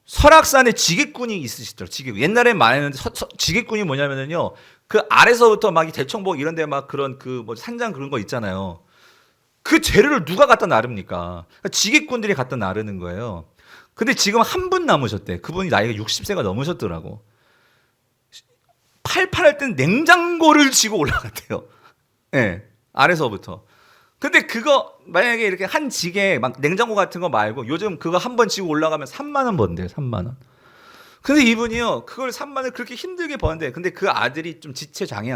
설악산에 지게꾼이 있으시더라고요. 지게꾼. 옛날에 말했는데 지게꾼이 뭐냐면요. 그 아래서부터 막 대청봉 이런 데 막 그런 산장 그런 거 있잖아요. 그 재료를 누가 갖다 나릅니까? 지게꾼들이 갖다 나르는 거예요. 근데 지금 한 분 남으셨대. 그분이 나이가 60세가 넘으셨더라고. 팔팔할 땐 냉장고를 지고 올라갔대요. 예. 아래서부터. 근데 그거 만약에 이렇게 한 지게 막 냉장고 같은 거 말고 요즘 그거 한 번 지고 올라가면 3만 원 번대요. 3만 원. 근데 이분이요. 그걸 3만 원을 그렇게 힘들게 버는데 근데 그 아들이 좀 지체 장애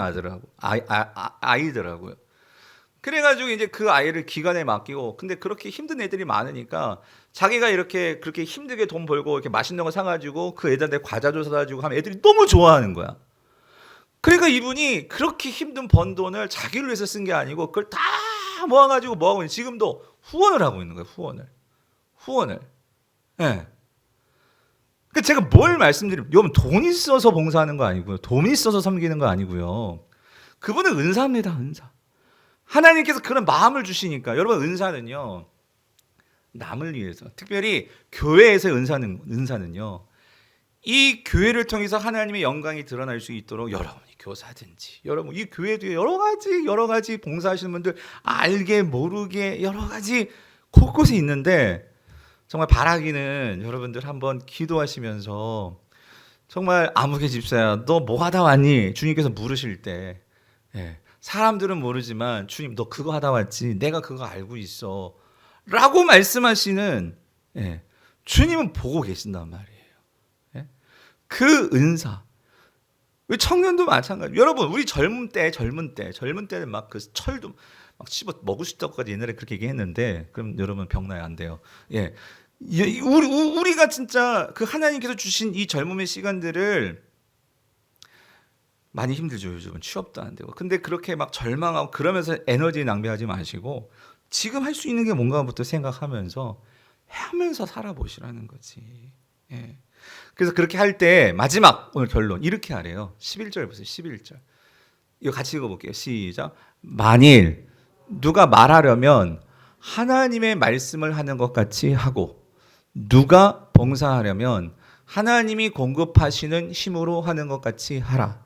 아이더라고요. 그래가지고 이제 그 아이를 기관에 맡기고 근데 그렇게 힘든 애들이 많으니까 자기가 그렇게 힘들게 돈 벌고 이렇게 맛있는 거 사가지고 그 애들한테 과자도 사가지고 하면 애들이 너무 좋아하는 거야. 그러니까 이분이 그렇게 힘든 번 돈을 자기를 위해서 쓴 게 아니고 그걸 다 모아가지고 뭐하고 있는 지금도 후원을 하고 있는 거예요. 후원을. 예. 그 제가 뭘 말씀드리면 여러분 돈 있어서 봉사하는 거 아니고요. 돈 있어서 섬기는 거 아니고요. 그분은 은사입니다. 은사. 하나님께서 그런 마음을 주시니까 여러분 은사는요. 남을 위해서 특별히 교회에서의 은사는요. 이 교회를 통해서 하나님의 영광이 드러날 수 있도록 여러분이 교사든지 여러분 이 교회도 여러 가지 봉사하시는 분들 알게 모르게 여러 가지 곳곳에 있는데 정말 바라기는 여러분들 한번 기도하시면서 정말 아무개 집사야 너 뭐 하다 왔니? 주님께서 물으실 때 사람들은 모르지만 주님 너 그거 하다 왔지 내가 그거 알고 있어 라고 말씀하시는 주님은 보고 계신단 말이에요. 그 은사. 청년도 마찬가지. 여러분, 우리 젊은 때는 막 그 철도 막 씹어 먹을 수 있다고까지 옛날에 그렇게 얘기했는데 그럼 여러분 병나야 안 돼요. 예. 우리가 진짜 그 하나님께서 주신 이 젊음의 시간들을 많이 힘들죠. 요즘은 취업도 안 되고. 근데 그렇게 막 절망하고 그러면서 에너지 낭비하지 마시고 지금 할 수 있는 게 뭔가부터 생각하면서 하면서 살아보시라는 거지. 예. 그래서 그렇게 할 때 마지막 오늘 결론 이렇게 하래요. 11절 보세요. 11절. 이거 같이 읽어볼게요. 시작. 만일 누가 말하려면 하나님의 말씀을 하는 것 같이 하고 누가 봉사하려면 하나님이 공급하시는 힘으로 하는 것 같이 하라.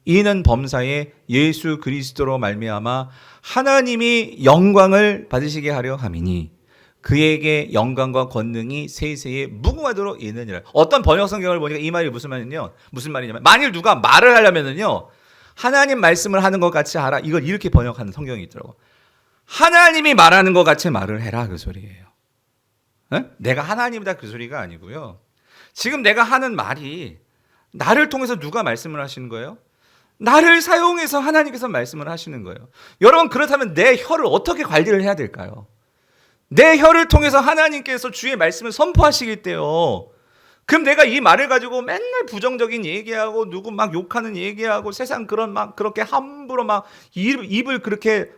이는 범사에 예수 그리스도로 말미암아 하나님이 영광을 받으시게 하려 함이니 그에게 영광과 권능이 세세에 무궁하도록 이르느니라. 어떤 번역 성경을 보니까 이 말이 무슨 말이냐면 만일 누가 말을 하려면은요 하나님 말씀을 하는 것 같이 하라. 이걸 이렇게 번역하는 성경이 있더라고. 하나님이 말하는 것 같이 말을 해라 그 소리예요. 에? 내가 하나님이다 그 소리가 아니고요. 지금 내가 하는 말이 나를 통해서 누가 말씀을 하시는 거예요? 나를 사용해서 하나님께서 말씀을 하시는 거예요. 여러분 그렇다면 내 혀를 어떻게 관리를 해야 될까요? 내 혀를 통해서 하나님께서 주의 말씀을 선포하시길 때요. 그럼 내가 이 말을 가지고 맨날 부정적인 얘기하고 누구 막 욕하는 얘기하고 세상 그런 막 그렇게 함부로 막 입을 그렇게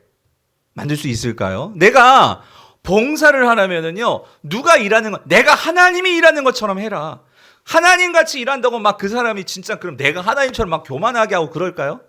만들 수 있을까요? 내가 봉사를 하려면은요 누가 일하는 거 내가 하나님이 일하는 것처럼 해라. 하나님 같이 일한다고 막 그 사람이 진짜 그럼 내가 하나님처럼 막 교만하게 하고 그럴까요?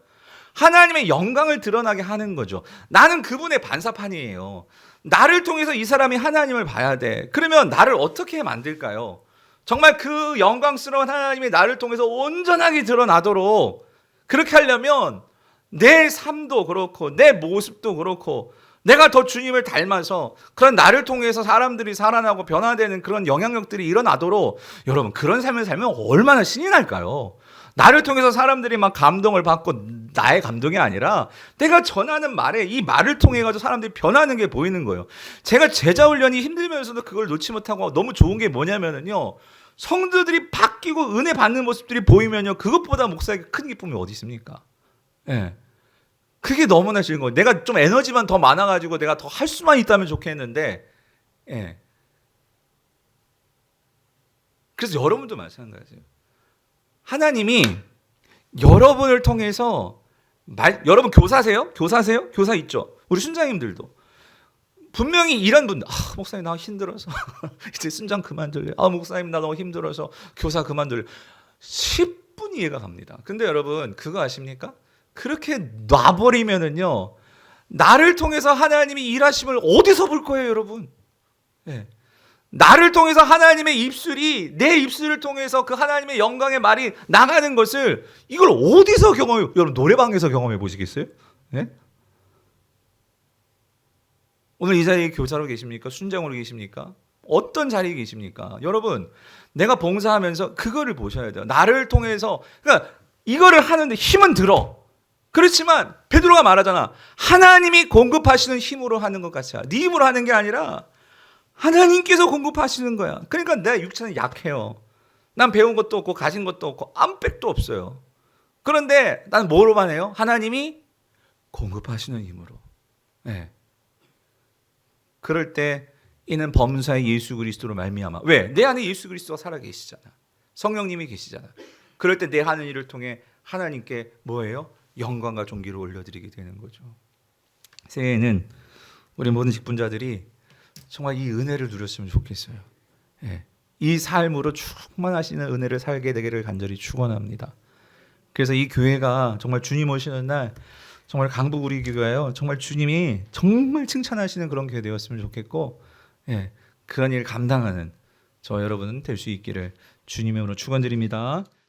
하나님의 영광을 드러나게 하는 거죠. 나는 그분의 반사판이에요. 나를 통해서 이 사람이 하나님을 봐야 돼. 그러면 나를 어떻게 만들까요? 정말 그 영광스러운 하나님이 나를 통해서 온전하게 드러나도록 그렇게 하려면 내 삶도 그렇고 내 모습도 그렇고 내가 더 주님을 닮아서 그런 나를 통해서 사람들이 살아나고 변화되는 그런 영향력들이 일어나도록 여러분 그런 삶을 살면 얼마나 신이 날까요? 나를 통해서 사람들이 막 감동을 받고 나의 감동이 아니라 내가 전하는 말에 이 말을 통해 가지고 사람들이 변하는 게 보이는 거예요. 제가 제자 훈련이 힘들면서도 그걸 놓지 못하고 너무 좋은 게 뭐냐면은요. 성도들이 바뀌고 은혜 받는 모습들이 보이면요. 그것보다 목사에게 큰 기쁨이 어디 있습니까? 예. 그게 너무나 싫은 거예요. 내가 좀 에너지만 더 많아가지고 내가 더 할 수만 있다면 좋겠는데, 예. 그래서 여러분도 마찬가지예요. 하나님이 여러분을 통해서 여러분 교사세요? 교사세요? 교사 있죠? 우리 순장님들도 분명히 이런 분들 목사님 나 힘들어서 이제 순장 그만둘래. 목사님 나 너무 힘들어서 교사 그만둘래. 10분 이해가 갑니다. 근데 여러분 그거 아십니까? 그렇게 놔버리면은요 나를 통해서 하나님이 일하심을 어디서 볼 거예요 여러분? 네. 나를 통해서 하나님의 입술이 내 입술을 통해서 그 하나님의 영광의 말이 나가는 것을 이걸 어디서 경험해요? 여러분 노래방에서 경험해 보시겠어요? 네? 오늘 이 자리에 교사로 계십니까? 순장으로 계십니까? 어떤 자리에 계십니까? 여러분 내가 봉사하면서 그거를 보셔야 돼요. 나를 통해서 그러니까 이거를 하는데 힘은 들어. 그렇지만 베드로가 말하잖아. 하나님이 공급하시는 힘으로 하는 것 같이 네 힘으로 하는 게 아니라 하나님께서 공급하시는 거야. 그러니까 내 육체는 약해요. 난 배운 것도 없고 가진 것도 없고 암백도 없어요. 그런데 난 뭐로만 해요? 하나님이 공급하시는 힘으로. 네. 그럴 때 이는 범사의 예수 그리스도로 말미암아. 왜? 내 안에 예수 그리스도가 살아계시잖아. 성령님이 계시잖아. 그럴 때 내 하는 일을 통해 하나님께 뭐예요? 영광과 존귀를 올려드리게 되는 거죠. 새해에는 우리 모든 직분자들이 정말 이 은혜를 누렸으면 좋겠어요. 예. 이 삶으로 충만하시는 은혜를 살게 되기를 간절히 축원합니다. 그래서 이 교회가 정말 주님 오시는 날 정말 강북 우리 교회가요. 정말 주님이 정말 칭찬하시는 그런 교회 되었으면 좋겠고 예. 그런 일 감당하는 저 여러분은 될 수 있기를 주님의 이름으로 축원드립니다.